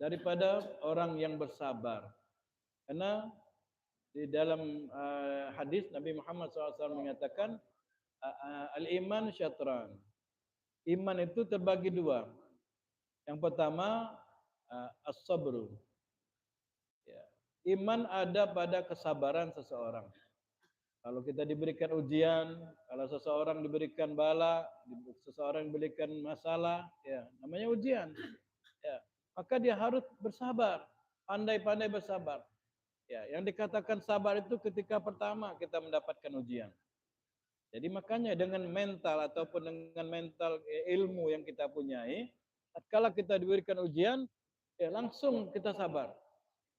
daripada orang yang bersabar. Karena di dalam hadis Nabi Muhammad SAW mengatakan al-iman syatran. Iman itu terbagi dua. Yang pertama as-sabru. Ya. Iman ada pada kesabaran seseorang. Kalau kita diberikan ujian, kalau seseorang diberikan bala, seseorang diberikan masalah, ya namanya ujian. Ya, maka dia harus bersabar, pandai-pandai bersabar. Ya, yang dikatakan sabar itu ketika pertama kita mendapatkan ujian. Jadi makanya dengan mental ataupun dengan mental ilmu yang kita punyai, tatkala kita diberikan ujian, ya langsung kita sabar.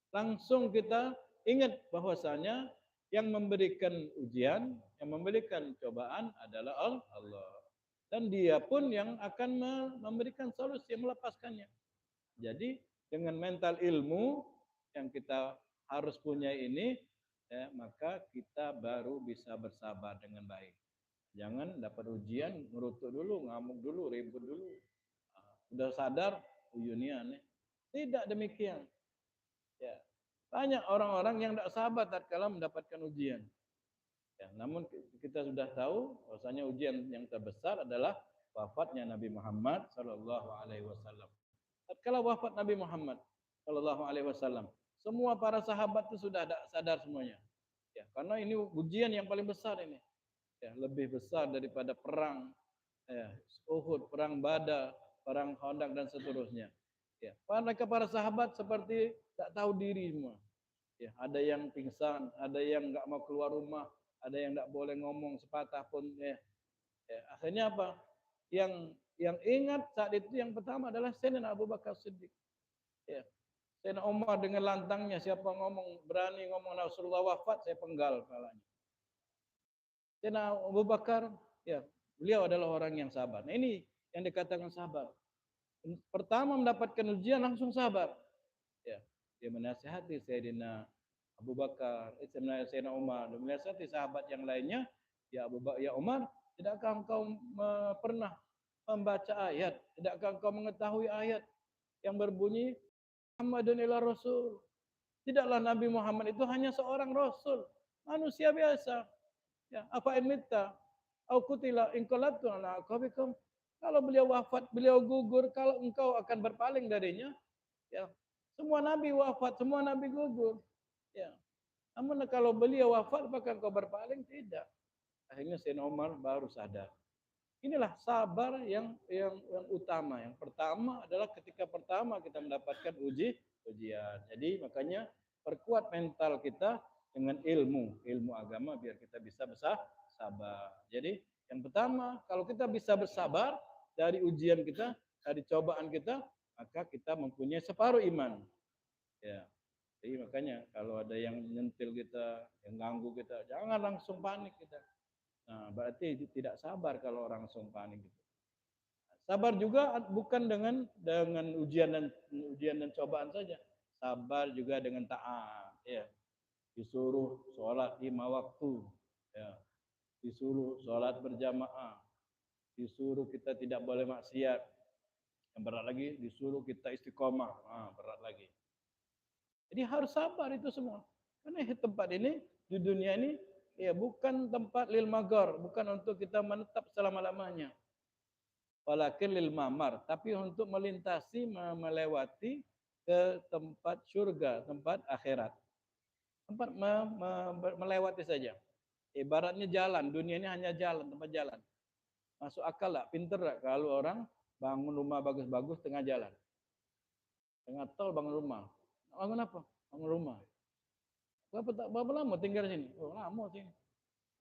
Langsung kita ingat bahwasanya yang memberikan ujian, yang memberikan cobaan adalah Allah. Dan dia pun yang akan memberikan solusi, melepaskannya. Jadi dengan mental ilmu yang kita harus punya ini, ya, maka kita baru bisa bersabar dengan baik. Jangan dapat ujian, ngerutuk dulu, ngamuk dulu, ribut dulu. Sudah sadar, uyunian. Tidak demikian. Ya. Banyak orang-orang yang tidak sabar tatkala mendapatkan ujian. Ya, namun kita sudah tahu bahwasanya ujian yang terbesar adalah wafatnya Nabi Muhammad Sallallahu Alaihi Wasallam. Tatkala wafat Nabi Muhammad Sallallahu Alaihi Wasallam, semua para sahabat itu sudah sadar semuanya. Ya, karena ini ujian yang paling besar ini. Ya, lebih besar daripada perang ya, Uhud, perang Badar, perang Khandaq dan seterusnya. Ya, mereka para sahabat seperti tak tahu diri semua. Ya, ada yang pingsan, ada yang nggak mau keluar rumah, ada yang nggak boleh ngomong sepatah pun. Ya. Ya, akhirnya apa? Yang ingat saat itu yang pertama adalah Sayyidina Abu Bakar Siddiq. Ya. Sayyidina Umar dengan lantangnya, siapa ngomong berani ngomong Rasulullah wafat, saya penggal kepalanya. Sayyidina Abu Bakar, ya, beliau adalah orang yang sabar. Nah, ini yang dikatakan sabar. Pertama mendapatkan ujian langsung sabar. Ya, dia menasihati Sayyidina Abu Bakar, Sayyidina Umar, dan menasihati sahabat yang lainnya. Ya Abu Bakar, ya Umar, tidakkah engkau pernah membaca ayat? Tidakkah engkau mengetahui ayat yang berbunyi Muhammadun ila Rasul? Tidaklah Nabi Muhammad itu hanya seorang Rasul, manusia biasa. Ya, apa imita? Au kutila inqalabtu ala aqabikum. Kalau beliau wafat, beliau gugur, kalau engkau akan berpaling darinya, ya. Semua nabi wafat, semua nabi gugur. Ya. Namun kalau beliau wafat, apakah engkau berpaling? Tidak. Akhirnya Sayyidina Umar baru sadar. Inilah sabar yang utama. Yang pertama adalah ketika pertama kita mendapatkan ujian. Jadi makanya perkuat mental kita dengan ilmu agama biar kita bisa sabar. Jadi yang pertama, kalau kita bisa bersabar dari ujian kita, dari cobaan kita, maka kita mempunyai separuh iman. Ya. Jadi makanya kalau ada yang nyentil kita, yang ganggu kita, jangan langsung panik kita. Nah, berarti tidak sabar kalau orang langsung panik gitu. Sabar juga bukan dengan ujian dan cobaan saja. Sabar juga dengan taat, ya. Disuruh sholat 5 waktu, ya. Disuruh sholat berjamaah, disuruh kita tidak boleh maksiat, yang berat lagi disuruh kita istiqomah, berat lagi. Jadi harus sabar itu semua. Karena tempat ini di dunia ini ya bukan tempat lil magar, bukan untuk kita menetap selama-lamanya. Walakin lil mamar, tapi untuk melintasi, melewati ke tempat surga, tempat akhirat. Tempat melewati saja. Ibaratnya jalan, dunia ini hanya jalan, tempat jalan. Masuk akal lah, pinter lah kalau orang bangun rumah bagus-bagus tengah jalan. Tengah tol bangun rumah. Bangun apa? Bangun rumah. Berapa lama tinggal di sini? Oh, lama sini.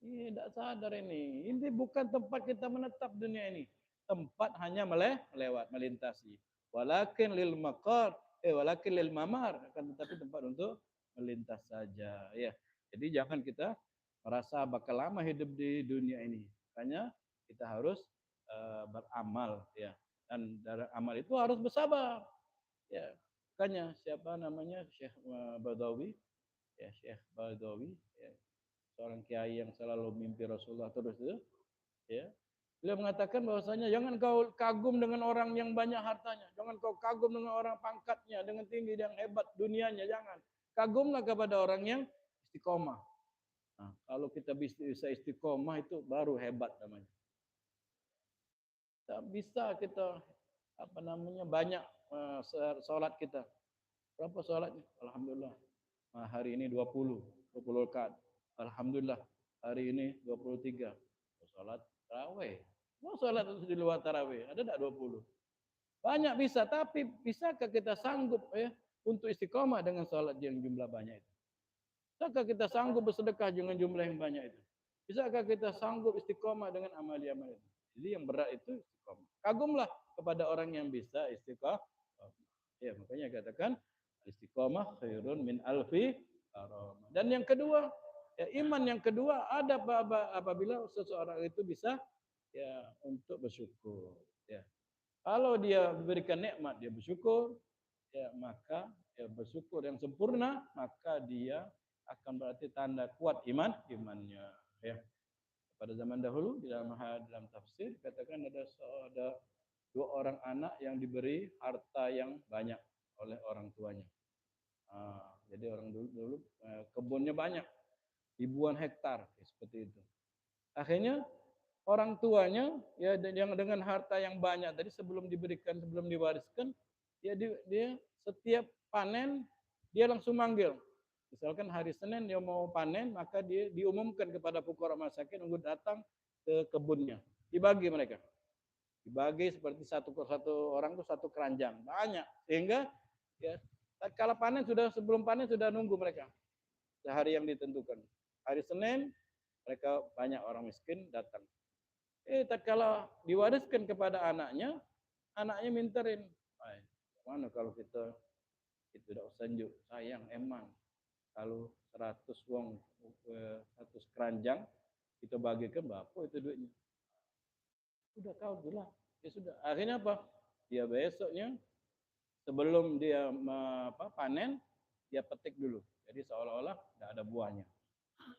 Ini tidak sadar ini. Ini bukan tempat kita menetap dunia ini. Tempat hanya melewat, melintasi. Walakin lil maqar, walakin lil mamar, akan tetapi tempat untuk melintas saja, ya. Jadi jangan kita merasa bakal lama hidup di dunia ini. Makanya kita harus beramal, ya. Dan dari amal itu harus bersabar. Ya. Makanya siapa namanya Syekh Badawi, ya Syekh Badawi, ya, seorang kiai yang selalu mimpi Rasulullah terus itu, ya. Beliau mengatakan bahwasanya jangan kau kagum dengan orang yang banyak hartanya, jangan kau kagum dengan orang pangkatnya, dengan tinggi dan hebat dunianya, jangan. Kagumlah kepada orang yang istiqomah. Nah, kalau kita bisa istiqomah itu baru hebat namanya. Bisa kita banyak sholat kita. Berapa sholatnya? Alhamdulillah. Nah, hari ini 20 rakaat. Alhamdulillah. Hari ini 23. Sholat tarawih. Mau sholat di luar tarawih, ada enggak 20? Banyak bisa, tapi bisakah kita sanggup ya untuk istiqomah dengan sholat yang jumlah banyak itu? Bisakah kita sanggup bersedekah dengan jumlah yang banyak itu? Bisakah kita sanggup istiqomah dengan amal-amal itu? Jadi yang berat itu istiqomah. Kagumlah kepada orang yang bisa istiqomah. Ya, makanya katakan istiqomah khairun min alfi karamah. Dan yang kedua, ya, iman yang kedua ada apabila seseorang itu bisa ya untuk bersyukur. Ya. Kalau dia diberikan nikmat dia bersyukur, ya maka ya bersyukur yang sempurna, maka dia akan berarti tanda kuat imannya. Ya. Pada zaman dahulu di dalam tafsir katakan ada dua orang anak yang diberi harta yang banyak oleh orang tuanya. Jadi orang dulu kebunnya banyak, ribuan hektar seperti itu. Akhirnya orang tuanya ya yang dengan harta yang banyak tadi sebelum diwariskan dia setiap panen dia langsung manggil. Misalkan hari Senin dia mau panen, maka dia diumumkan kepada fuqara masakin untuk datang ke kebunnya. Dibagi mereka. Dibagi seperti satu orang itu satu keranjang. Banyak. Sehingga ya tatkala panen sebelum panen sudah nunggu mereka. Sehari yang ditentukan. Hari Senin mereka banyak orang miskin datang. Tatkala diwariskan kepada anaknya minterin. Mana kalau kita tidak usah njuk, sayang emang. Kalau 100 wong 100 keranjang kita bagikan berapa itu duitnya? Sudah tahu dulu. Ya sudah. Akhirnya apa? Dia besoknya sebelum dia panen dia petik dulu. Jadi seolah-olah tidak ada buahnya.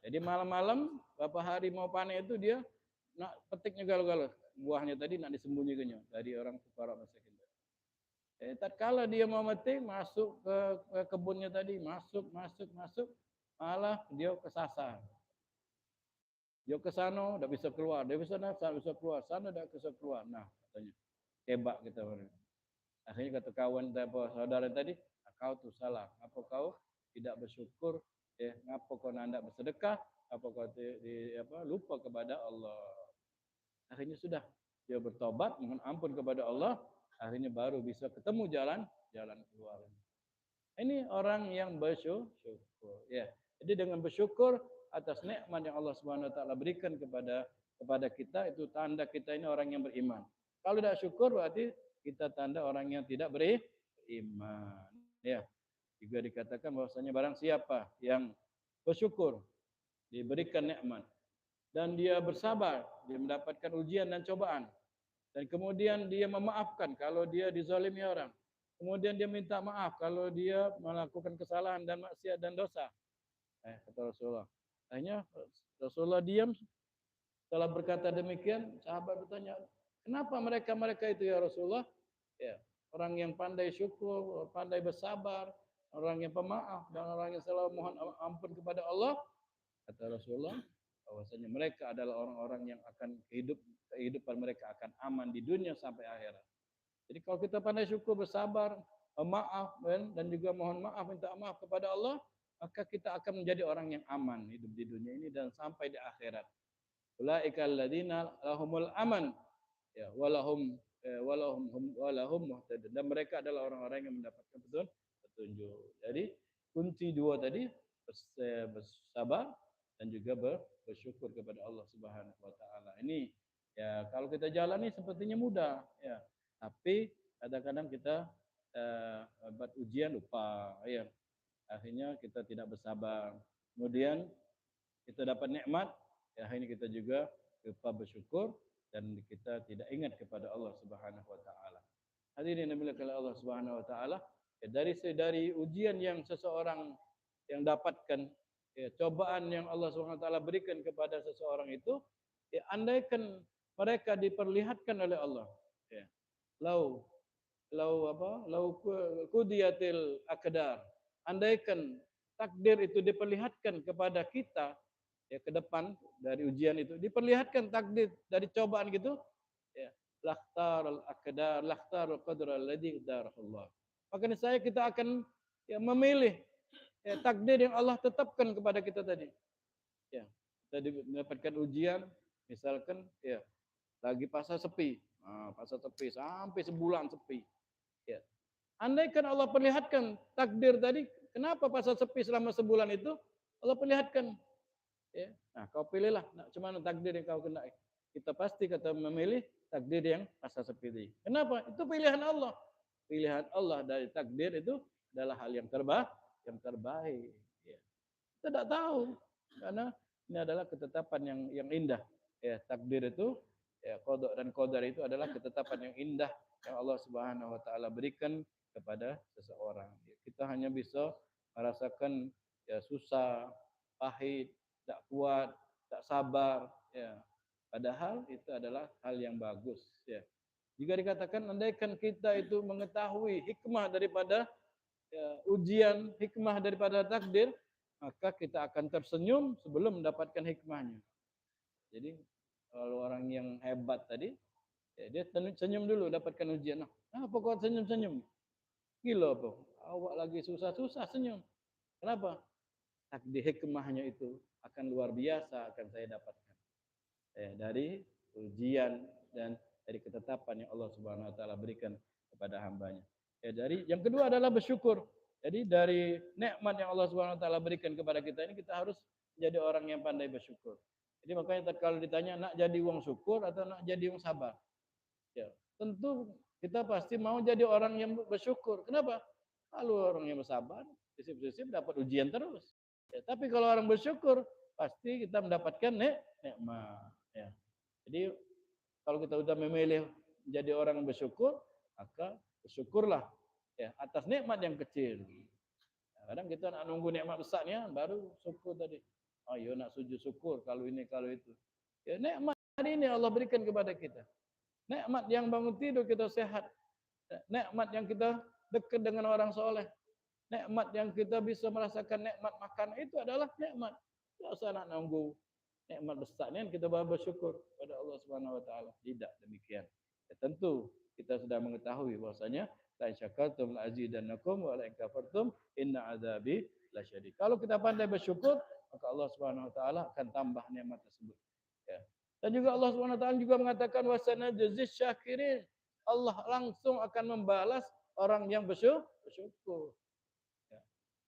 Jadi malam-malam beberapa hari mau panen itu dia nak petiknya galau-galau. Buahnya tadi nak disembunyikannya dari orang fuqara masakin. Tatkala dia mau metik masuk ke kebunnya tadi, masuk, malah dia kesasar. Dia ke sana tidak bisa keluar, dia bisa bisa keluar, sana tidak bisa keluar. Nah, katanya, hebak kita. Akhirnya kata kawan saudara tadi, kau tuh salah. Apa kau tidak bersyukur? Ngapa kau tidak bersedekah? Apa kau lupa kepada Allah? Akhirnya sudah dia bertobat, mohon ampun kepada Allah. Akhirnya baru bisa ketemu jalan keluar. Ini orang yang bersyukur. Ya, jadi dengan bersyukur atas nikmat yang Allah Subhanahu Wa Taala berikan kepada kita itu tanda kita ini orang yang beriman. Kalau tidak syukur berarti kita tanda orang yang tidak beriman. Ya, juga dikatakan bahwasanya barang siapa yang bersyukur diberikan nikmat dan dia bersabar, dia mendapatkan ujian dan cobaan. Dan kemudian dia memaafkan kalau dia dizalimi orang. Kemudian dia minta maaf kalau dia melakukan kesalahan dan maksiat dan dosa. Kata Rasulullah. Akhirnya Rasulullah diam. Setelah berkata demikian, sahabat bertanya, kenapa mereka itu ya Rasulullah? Ya, orang yang pandai syukur, pandai bersabar, orang yang pemaaf, dan orang yang selalu mohon ampun kepada Allah. Kata Rasulullah, bahwasanya mereka adalah orang-orang yang akan kehidupan mereka akan aman di dunia sampai akhirat. Jadi kalau kita pandai syukur, bersabar, maaf dan juga mohon maaf, minta maaf kepada Allah, maka kita akan menjadi orang yang aman hidup di dunia ini dan sampai di akhirat. Ulaika alladzina lahumul aman ya walahum muhtadun. Dan mereka adalah orang-orang yang mendapatkan petunjuk. Jadi kunci dua tadi bersabar dan juga bersyukur kepada Allah Subhanahu Wa Taala. Ini ya kalau kita jalani sepertinya mudah ya, tapi kadang-kadang kita buat ujian lupa ya, akhirnya kita tidak bersabar. Kemudian kita dapat nikmat, ya akhirnya kita juga lupa bersyukur dan kita tidak ingat kepada Allah Subhanahu Wa Taala. Hadirin yang dimuliakan Allah Subhanahu Wa Taala, ya, dari ujian yang seseorang yang dapatkan, ya, cobaan yang Allah Subhanahu Wa Taala berikan kepada seseorang itu, ya, andaikan mereka diperlihatkan oleh Allah, ya, lau kudiyatil akdar, andaikan takdir itu diperlihatkan kepada kita, ya, ke depan dari ujian itu diperlihatkan takdir dari cobaan gitu, ya, lakhtarul akdar lakhtarul qadra alladzi qadarallah, maka niscaya kita akan ya memilih ya, takdir yang Allah tetapkan kepada kita tadi. Ya, kita mendapatkan ujian, misalkan ya lagi pasar sepi, pasar sepi sampai sebulan sepi. Ya. Andaikan Allah perlihatkan takdir tadi, kenapa pasal sepi selama sebulan itu Allah perlihatkan. Ya. Nah, kau pilihlah cuma takdir yang kau kena. Kita pasti kata memilih takdir yang pasal sepi tadi. Kenapa? Itu pilihan Allah. Pilihan Allah dari takdir itu adalah hal yang terbaik. Ya. Kita tidak tahu karena ini adalah ketetapan yang indah. Ya, takdir itu, ya, qada dan qadar itu adalah ketetapan yang indah yang Allah Subhanahu wa taala berikan kepada seseorang. Kita hanya bisa merasakan ya susah, pahit, tak kuat, tak sabar, ya. Padahal itu adalah hal yang bagus, ya. Jika dikatakan andaikan kita itu mengetahui hikmah daripada ya, ujian, hikmah daripada takdir, maka kita akan tersenyum sebelum mendapatkan hikmahnya. Jadi kalau orang yang hebat tadi, ya, dia senyum dulu dapatkan ujian. Nah, apa kau senyum-senyum? Gila apa? Awak lagi susah-susah senyum. Kenapa? Takdir hikmahnya itu akan luar biasa akan saya dapatkan. Ya, dari ujian dan dari ketetapan yang Allah Subhanahu wa taala berikan kepada hambanya. Ya, dari yang kedua adalah bersyukur. Jadi dari nikmat yang Allah Subhanahu wa taala berikan kepada kita ini kita harus menjadi orang yang pandai bersyukur. Jadi makanya kalau ditanya nak jadi wong syukur atau nak jadi wong sabar. Ya, tentu kita pasti mau jadi orang yang bersyukur. Kenapa? Kalau orang yang bersabar, sisip-sisip dapat ujian terus. Ya, tapi kalau orang bersyukur, pasti kita mendapatkan nikmat. Ya. Jadi kalau kita sudah memilih menjadi orang yang bersyukur, maka bersyukurlah ya atas nikmat yang kecil. Kadang kita nak nunggu nikmat besarnya baru syukur tadi. Oh ya nak sujud syukur kalau ini kalau itu. Ya nikmat hari ini Allah berikan kepada kita. Nikmat yang bangun tidur kita sehat. Nikmat yang kita dekat dengan orang soleh. Nikmat yang kita bisa merasakan nikmat makan itu adalah nikmat. Tidak usah nak nunggu nikmat besarnya kita baru bersyukur pada Allah Subhanahu wa taala. Tidak demikian. Ya, tentu kita sudah mengetahui bahwasanya la syakartum la azidannakum wa la kafartum inna adzabi lasyadid. Kalau kita pandai bersyukur, maka Allah Subhanahu wa taala akan tambah nikmat tersebut. Ya. Dan juga Allah Subhanahu wa taala juga mengatakan wasanajziz syakirin. Allah langsung akan membalas orang yang bersyukur. Ya.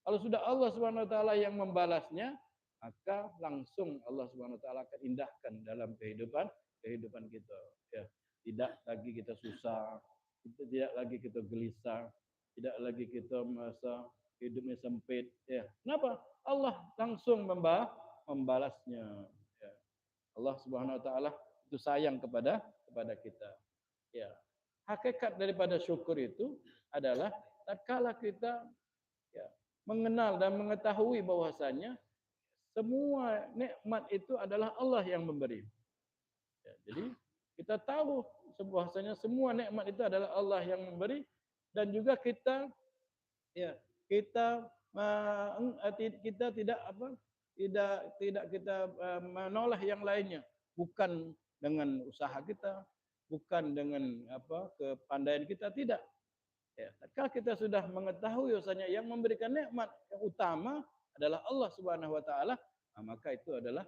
Kalau sudah Allah Subhanahu wa taala yang membalasnya, maka langsung Allah Subhanahu wa taala akan indahkan dalam kehidupan kita. Ya. Tidak lagi kita susah, tidak lagi kita gelisah, tidak lagi kita merasa hidupnya sempit. Ya. Kenapa? Allah langsung membalasnya. Ya. Allah Subhanahu wa taala itu sayang kepada kita. Ya. Hakikat daripada syukur itu adalah tatkala kita ya, mengenal dan mengetahui bahwasanya semua nikmat itu adalah Allah yang memberi. Ya, jadi kita tahu bahwasanya semua nikmat itu adalah Allah yang memberi dan juga kita tidak kita menolak yang lainnya, bukan dengan usaha kita, bukan dengan kepandaian kita, tidak. Ya, kalau kita sudah mengetahui bahwasanya yang memberikan nikmat yang utama adalah Allah Subhanahu wa taala, maka itu adalah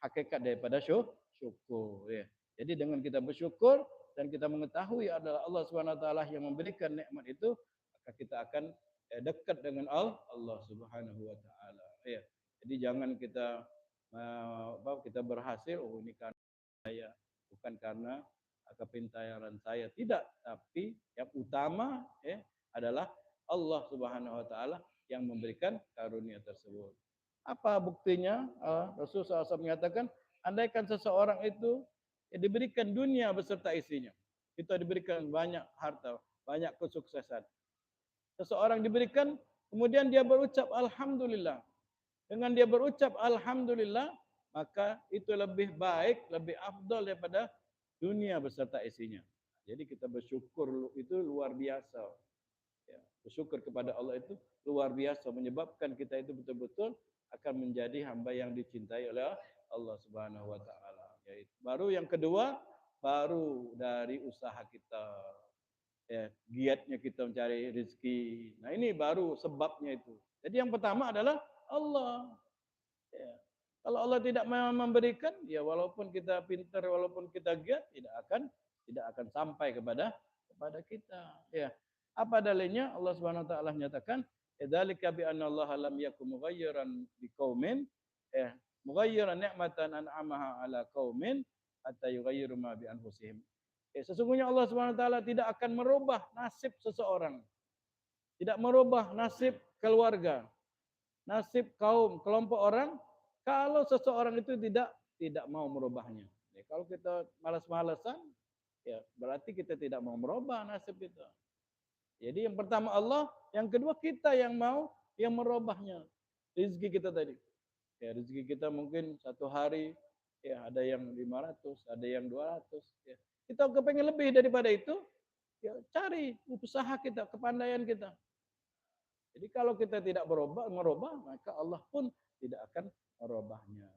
hakikat daripada syukur. Ya. Jadi dengan kita bersyukur dan kita mengetahui adalah Allah Subhanahu wa taala yang memberikan nikmat itu, maka kita akan dekat dengan Allah Subhanahu wa taala. Ya. Jadi jangan kita kita berhasil ini karena saya, bukan karena kepintaran saya, tidak, tapi yang utama adalah Allah Subhanahu wa taala yang memberikan karunia tersebut. Apa buktinya? Rasulullah SAW mengatakan, andaikan seseorang itu diberikan dunia beserta isinya, kita diberikan banyak harta, banyak kesuksesan. Seseorang diberikan, kemudian dia berucap alhamdulillah. Dengan dia berucap alhamdulillah, maka itu lebih baik, lebih afdal daripada dunia beserta isinya. Jadi kita bersyukur itu luar biasa. Ya, bersyukur kepada Allah itu luar biasa, menyebabkan kita itu betul-betul akan menjadi hamba yang dicintai oleh Allah Subhanahu wa taala. Yaitu baru yang kedua, baru dari usaha kita. Ya, giatnya kita mencari rezeki. Nah, ini baru sebabnya itu. Jadi yang pertama adalah Allah. Ya. Kalau Allah tidak memberikan, ya walaupun kita pintar, walaupun kita giat, tidak akan sampai kepada kita. Ya. Apa dalilnya? Allah Subhanahu wa taala menyatakan, "Dzalika bi anna Allah lam yakum mughayyiran biqaumin mughayyiran ni'matan an'amaha 'ala qaumin hatta yughayyiru ma bi anfusihim." Sesungguhnya Allah Subhanahu wa taala tidak akan merubah nasib seseorang, tidak merubah nasib keluarga, nasib kaum, kelompok orang kalau seseorang itu tidak mau merubahnya. Kalau kita malas-malasan, ya berarti kita tidak mau merubah nasib kita. Jadi yang pertama Allah, yang kedua kita yang mau yang merubahnya. Rezeki kita tadi. Ya, rezeki kita mungkin satu hari ya ada yang 500, ada yang 200 ya. Kita kepengen lebih daripada itu, ya cari usaha kita, kepandaian kita. Jadi kalau kita tidak merubah, maka Allah pun tidak akan merubahnya.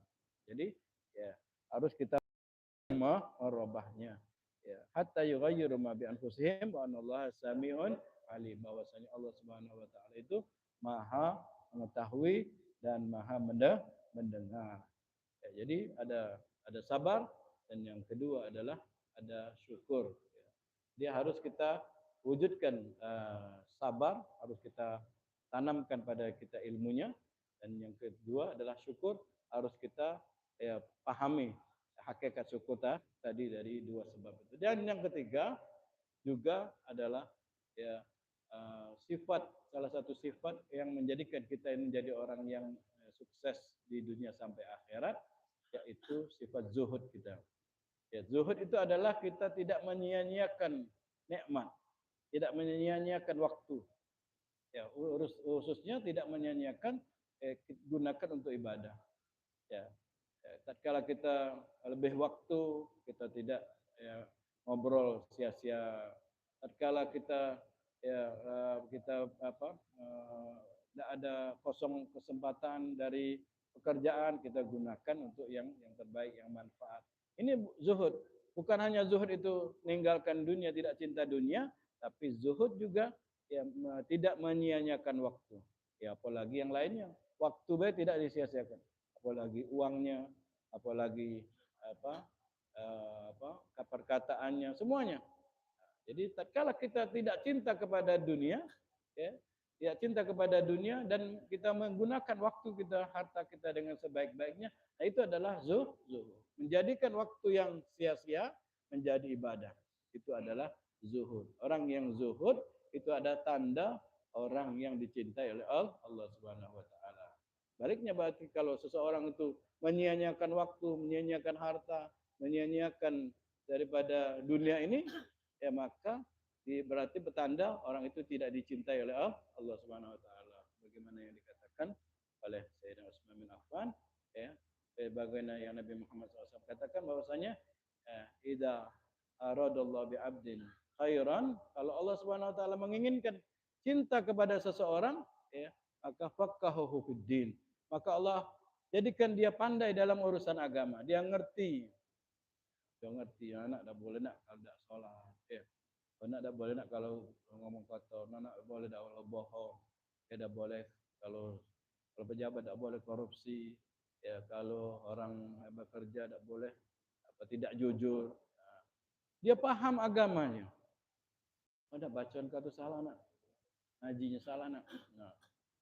Jadi ya harus kita merubahnya. Ya, hatta yughayyiru ma bi anfusihim wa anallaha samiun alim. Bahwasanya Allah Subhanahu wa taala itu Maha mengetahui dan Maha mendengar. Ya, jadi ada sabar dan yang kedua adalah ada syukur. Dia harus kita wujudkan sabar, harus kita tanamkan pada kita ilmunya, dan yang kedua adalah syukur, harus kita pahami hakikat syukur tadi dari dua sebab itu. Dan yang ketiga juga adalah sifat, salah satu sifat yang menjadikan kita ini menjadi orang yang sukses di dunia sampai akhirat, yaitu sifat zuhud kita. Ya, zuhud itu adalah kita tidak menyia-nyiakan nikmat, tidak menyia-nyiakan waktu. Ya, khususnya tidak menyia-nyiakan gunakan untuk ibadah. Ya, tatkala kita lebih waktu, kita tidak ngobrol sia-sia. Tatkala kita tidak ada kosong kesempatan dari pekerjaan, kita gunakan untuk yang terbaik, yang manfaat. Ini zuhud. Bukan hanya zuhud itu meninggalkan dunia, tidak cinta dunia, tapi zuhud juga tidak menyia-nyiakan waktu. Ya, apalagi yang lainnya. Waktu baik tidak disia-siakan. Apalagi uangnya, apalagi perkataannya, semuanya. Jadi tatkala kita tidak cinta kepada dunia, tidak cinta kepada dunia dan kita menggunakan waktu kita, harta kita dengan sebaik-baiknya, nah itu adalah zuhud. Menjadikan waktu yang sia-sia menjadi ibadah. Itu adalah zuhud. Orang yang zuhud itu ada tanda orang yang dicintai oleh Allah Subhanahu wa taala. Baliknya berarti kalau seseorang itu menyia-nyiakan waktu, menyia-nyiakan harta, menyia-nyiakan daripada dunia ini, ya maka berarti petanda orang itu tidak dicintai oleh Allah Subhanahu wa taala. Bagaimana yang dikatakan oleh Sayyidina Utsman bin Affan, bagaimana yang Nabi Muhammad SAW katakan bahwasanya idza aradallahu bi 'abdin khairan, kalau Allah Subhanahu wa taala menginginkan cinta kepada seseorang, maka faqahahu fiddin. Maka Allah jadikan dia pandai dalam urusan agama, dia ngerti. Dia ngerti, anak dah boleh nak kalau tak solat, anak dah boleh nak kalau ngomong kotor, anak dah boleh dak bohong, dah boleh kalau pejabat dak boleh korupsi, kalau orang bekerja dak boleh tidak jujur. Dia paham agamanya. Ada bacaan kata salah nak, ngajinya salah nak. Nah,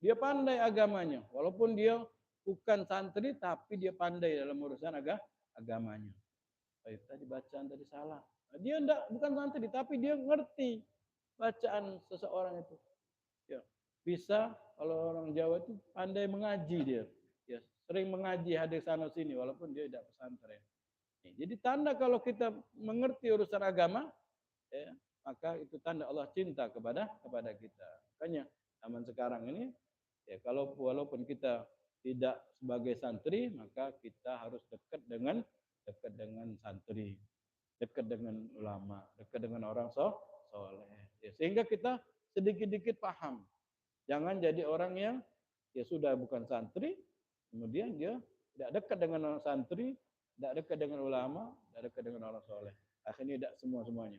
dia pandai agamanya, walaupun dia bukan santri tapi dia pandai dalam urusan agamanya. Tadi bacaan tadi salah. Nah, dia bukan santri tapi dia ngerti bacaan seseorang itu. Ya, bisa kalau orang Jawa itu pandai mengaji dia. Ya, sering mengaji hadir sana sini walaupun dia tidak pesantren. Jadi tanda kalau kita mengerti urusan agama, maka itu tanda Allah cinta kepada kita. Makanya zaman sekarang ini, kalau walaupun kita tidak sebagai santri, maka kita harus dekat dengan santri, dekat dengan ulama, dekat dengan orang soleh. Sehingga kita sedikit-sedikit paham. Jangan jadi orang yang sudah bukan santri, kemudian dia tidak dekat dengan orang santri, tidak dekat dengan ulama, tidak dekat dengan orang soleh. Akhirnya tidak semuanya.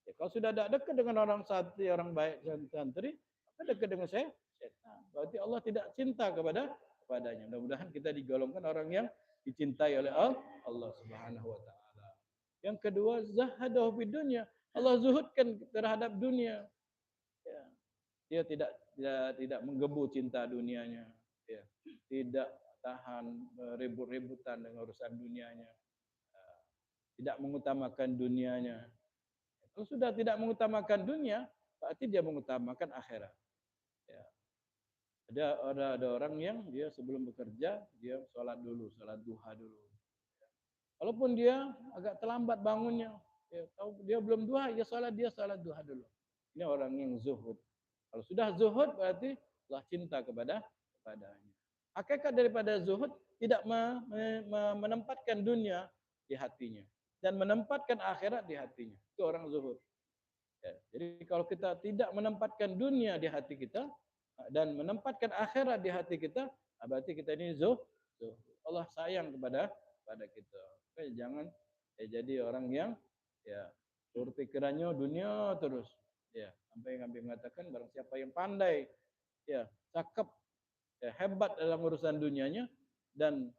Kalau sudah tidak dekat dengan orang santri, orang baik santri, maka dekat dengan setan. Berarti Allah tidak cinta kepadanya. Mudah-mudahan kita digolongkan orang yang dicintai oleh Allah Subhanahu wa taala. Yang kedua, zahadahu fid dunya. Allah zuhudkan terhadap dunia. Ya. dia tidak menggebu cinta dunianya, ya. Tidak tahan ribut-ributan dengan urusan dunianya, tidak mengutamakan dunianya. Kalau sudah tidak mengutamakan dunia, berarti dia mengutamakan akhirat. Ya. Ada orang yang dia sebelum bekerja dia sholat dulu, sholat duha dulu. Walaupun dia agak terlambat bangunnya, ya, tahu dia belum duha, dia sholat duha dulu. Ini orang yang zuhud. Kalau sudah zuhud berarti telah cinta kepadanya. Hakikat daripada zuhud tidak menempatkan dunia di hatinya dan menempatkan akhirat di hatinya. Itu orang zuhud. Ya, jadi kalau kita tidak menempatkan dunia di hati kita dan menempatkan akhirat di hati kita, berarti kita ini zuhud. Allah sayang kepada kita. Jangan jadi orang yang ya berpikirannya dunia terus. Ya, sampai mengatakan barang siapa yang pandai, ya, cakep, ya, hebat dalam urusan dunianya dan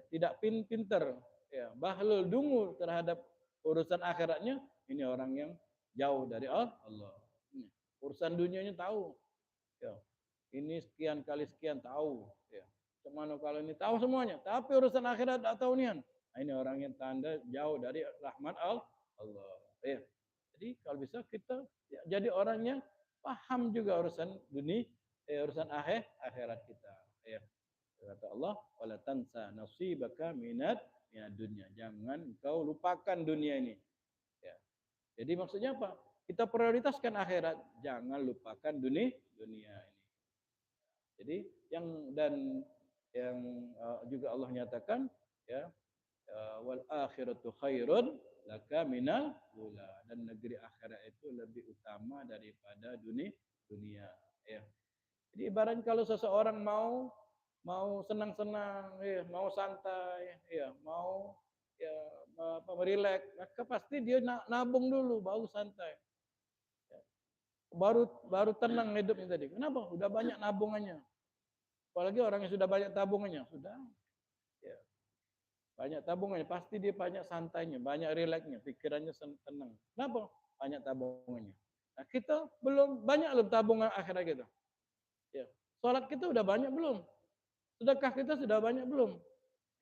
tidak pinter, ya, bahlul dungu terhadap urusan akhiratnya, ini orang yang jauh dari Allah. Urusan dunianya tahu, ya, ini sekian kali sekian tahu, ya. Cuman kalau ini tahu semuanya, tapi urusan akhirat tak tahu nian. Nah, ini orang yang tanda jauh dari rahmat Allah. Ya. Jadi kalau bisa kita ya, jadi orangnya paham juga urusan dunia, urusan akhirat kita. Ya. Kata Allah, wala tansa nasibaka minad dunya. Jangan kau lupakan dunia ini. Ya. Jadi maksudnya apa? Kita prioritaskan akhirat, jangan lupakan dunia ini. Jadi yang juga Allah nyatakan ya, wal akhiratu khairun laka minal ula, dan negeri akhirat itu lebih utama daripada dunia ya. Jadi ibaratnya kalau seseorang mau senang-senang ya, mau santai ya, mau ya rileks, maka pasti dia nabung dulu baru santai. Ya. Baru tenang hidupnya tadi. Kenapa? Udah banyak nabungannya. Apalagi orang yang sudah banyak tabungannya, sudah ya, banyak tabungannya, pasti dia banyak santainya, banyak rileksnya, pikirannya tenang. Kenapa? Banyak tabungannya. Nah, kita belum banyak loh tabungan akhirat kita. Ya. Salat kita udah banyak belum? Sedekah kita sudah banyak belum?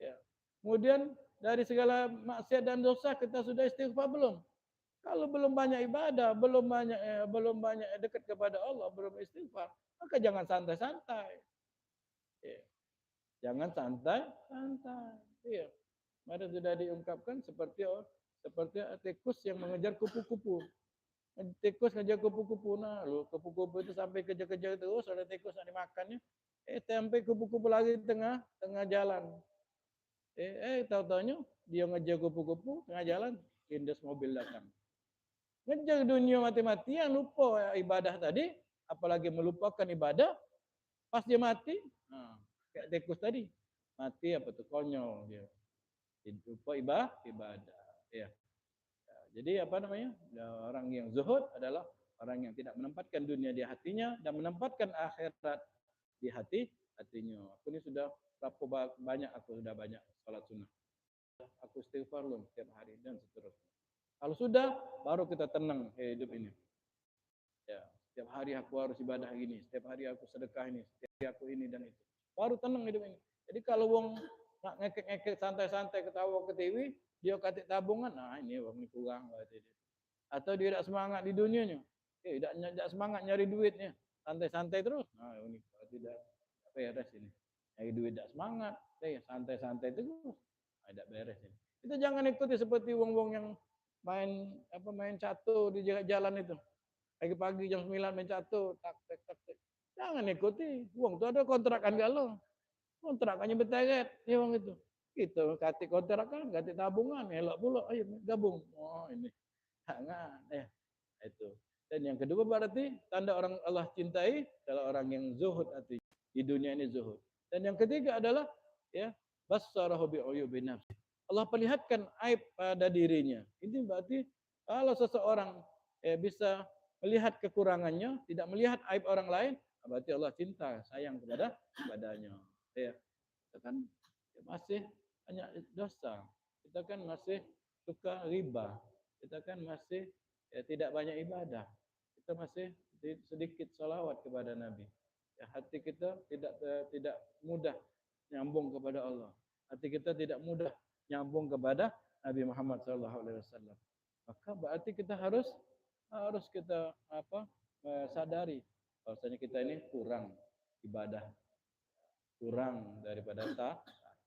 Ya. Kemudian dari segala maksiat dan dosa kita sudah istighfar belum? Kalau belum banyak ibadah, belum banyak dekat kepada Allah, belum istighfar, maka jangan santai-santai. Ya. Jangan santai-santai. Iya. Mari sudah diungkapkan seperti tikus yang mengejar kupu-kupu. Tikus ngejar kupu-kupu, nah lu kupu-kupu itu sampai kejar-kejar terus, ada tikus yang dimakannya, sampai kupu-kupu lagi tengah jalan. Tahu-taunya dia ngejar kupu-kupu tengah jalan, tindas mobil datang. Ngejar dunia mati-matian, lupa ibadah tadi, apalagi melupakan ibadah, pas dia mati, nah, kayak tikus tadi, mati apa tuh, konyol dia. Lupa ibadah. Ya. Jadi apa namanya? Orang yang zuhud adalah orang yang tidak menempatkan dunia di hatinya dan menempatkan akhirat di hatinya. Aku ini sudah berapa banyak salat sunnah. Aku istighfar belum setiap hari dan seterusnya. Kalau sudah, baru kita tenang hidup ini. Ya, setiap hari aku harus ibadah gini, setiap hari aku sedekah ini, setiap hari aku ini dan itu. Baru tenang hidup ini. Jadi kalau wong nak ngekek santai-santai ketawa ke TV, dia katik tabungan, nah ini wong ini kurang berarti dia. Atau dia tidak semangat di dunianya, tidak semangat nyari duitnya, santai-santai terus, nah ini berarti tidak beres ini. Nyari duit tidak semangat, santai-santai terus, nah, tidak beres ini. Kita jangan ikuti seperti wong-wong yang main catur di jalan itu. Pagi-pagi jam 9 main catur, tak. Jangan ikuti. Wong itu ada kontrakan galau. Kontrakannya beteret, ya wong itu. Gitu, katik kontrakan, katik tabungan, elok pula, ayo gabung. Oh, ini. Jangan, ya. Itu. Dan yang kedua berarti tanda orang Allah cintai adalah orang yang zuhud artinya. Di dunia ini zuhud. Dan yang ketiga adalah ya, bassarahu bi'uyubi nafsi. Allah perlihatkan aib pada dirinya. Ini berarti kalau seseorang bisa melihat kekurangannya, tidak melihat aib orang lain, berarti Allah cinta, sayang kepadanya. Ya, kita kan masih banyak dosa. Kita kan masih suka riba. Kita kan masih tidak banyak ibadah. Kita masih sedikit salawat kepada Nabi. Ya, hati kita tidak mudah nyambung kepada Allah. Hati kita tidak mudah nyambung kepada Nabi Muhammad SAW. Maka berarti kita harus kita sadari bahwasanya kita ini kurang ibadah, kurang daripada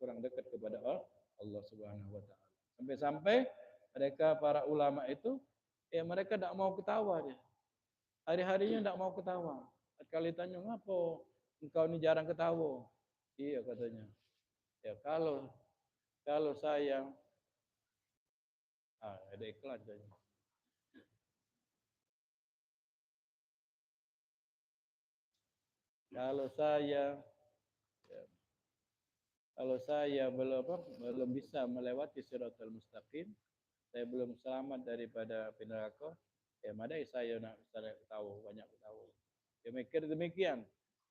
kurang dekat kepada Allah Subhanahu wa taala. Sampai-sampai mereka para ulama itu mereka tidak mau ketawa dia. Hari-harinya tidak mau ketawa. Sekali tanya, "Ngapo engkau ini jarang ketawa?" Iya katanya. Ya kalau saya ada iklan katanya. Kalau saya belum bisa melewati Shiratal Mustaqim, saya belum selamat daripada neraka, mana saya nak tahu banyak tahu. Dia mikir demikian,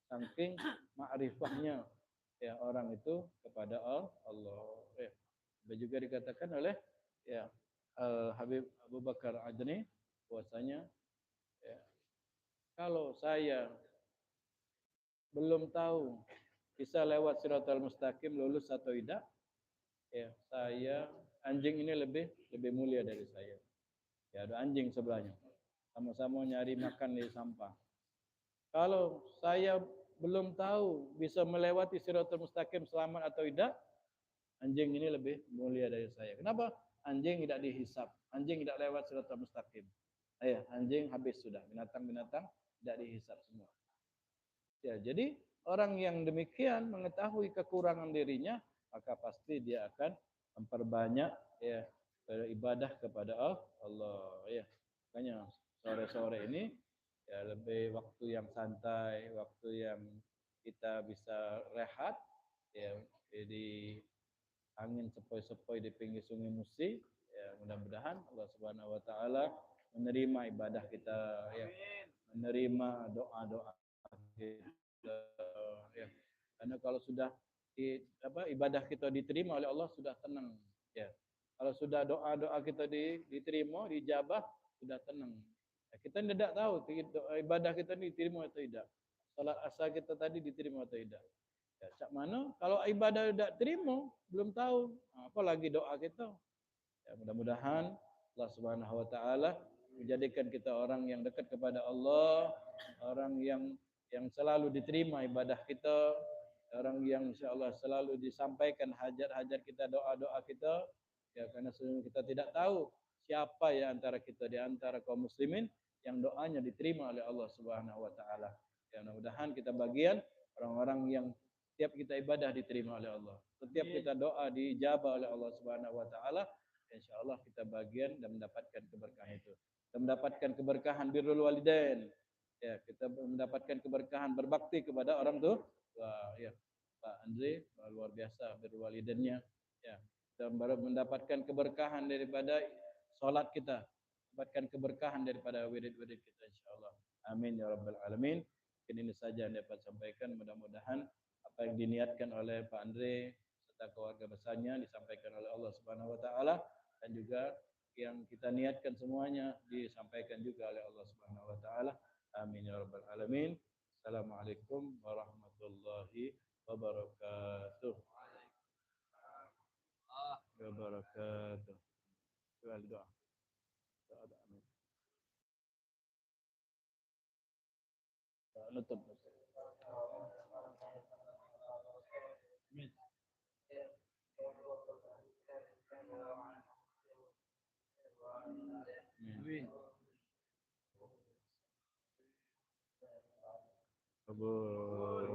saking ma'rifahnya orang itu kepada Allah. Juga dikatakan oleh Habib Abu Bakar Adni bahwasanya kalau saya belum tahu bisa lewat Shiratal Mustaqim lulus atau tidak, saya anjing ini lebih mulia dari saya. Ya, ada anjing sebelahnya. Sama-sama nyari makan di sampah. Kalau saya belum tahu bisa melewati Shiratal Mustaqim selamat atau tidak, anjing ini lebih mulia dari saya. Kenapa? Anjing tidak dihisap, anjing tidak lewat Shiratal Mustaqim. Anjing habis sudah, binatang-binatang tidak dihisap semua. Ya, jadi orang yang demikian mengetahui kekurangan dirinya, maka pasti dia akan memperbanyak beribadah kepada Allah. Ya, makanya sore-sore ini lebih waktu yang santai, waktu yang kita bisa rehat, di angin sepoi-sepoi di pinggir sungai Musi. Mudah-mudahan Allah Subhanahu Wa Taala menerima ibadah kita, menerima doa-doa kita. Karena kalau sudah ibadah kita diterima oleh Allah, sudah tenang. Kalau sudah doa-doa kita diterima, dijabah, sudah tenang. Kita tidak tahu ibadah kita diterima atau tidak. Salat asar kita tadi diterima atau tidak. Cak mana kalau ibadah tidak terima, belum tahu. Apalagi doa kita. Mudah-mudahan Allah Subhanahu Wa Taala menjadikan kita orang yang dekat kepada Allah, orang yang selalu diterima ibadah kita, orang yang insya-Allah selalu disampaikan hajat-hajat kita, doa-doa kita. Karena kita tidak tahu siapa antara kita di antara kaum muslimin yang doanya diterima oleh Allah Subhanahu Wa Taala. Mudah-mudahan kita bagian orang-orang yang setiap kita ibadah diterima oleh Allah, setiap kita doa diijabah oleh Allah Subhanahu Wa Taala. InsyaAllah kita bagian dan mendapatkan keberkahan itu. Kita mendapatkan keberkahan birrul walidain. Kita mendapatkan keberkahan berbakti kepada orang tua. Pak Andre luar biasa birrul walidainnya. Kita mendapatkan keberkahan daripada salat kita, mendapatkan keberkahan daripada wirid-wirid kita insyaallah. Amin ya rabbal alamin. Ini saja yang dapat sampaikan, mudah-mudahan apa yang diniatkan oleh Pak Andre serta keluarga besarnya disampaikan oleh Allah Subhanahu Wa Taala, dan juga yang kita niatkan semuanya disampaikan juga oleh Allah Subhanahu Wa Taala. Amin ya rabbal alamin. Assalamualaikum warahmatullahi wabarakatuh. Wabarakatuh. Doa. Amin. Nutup. Amin. Kabul.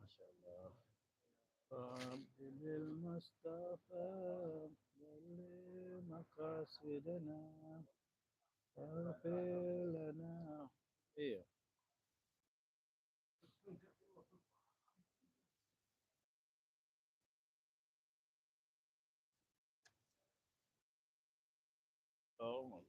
Masyaallah. Bil Mustafa balli maqasidana waghfir lana. Iya. Oh,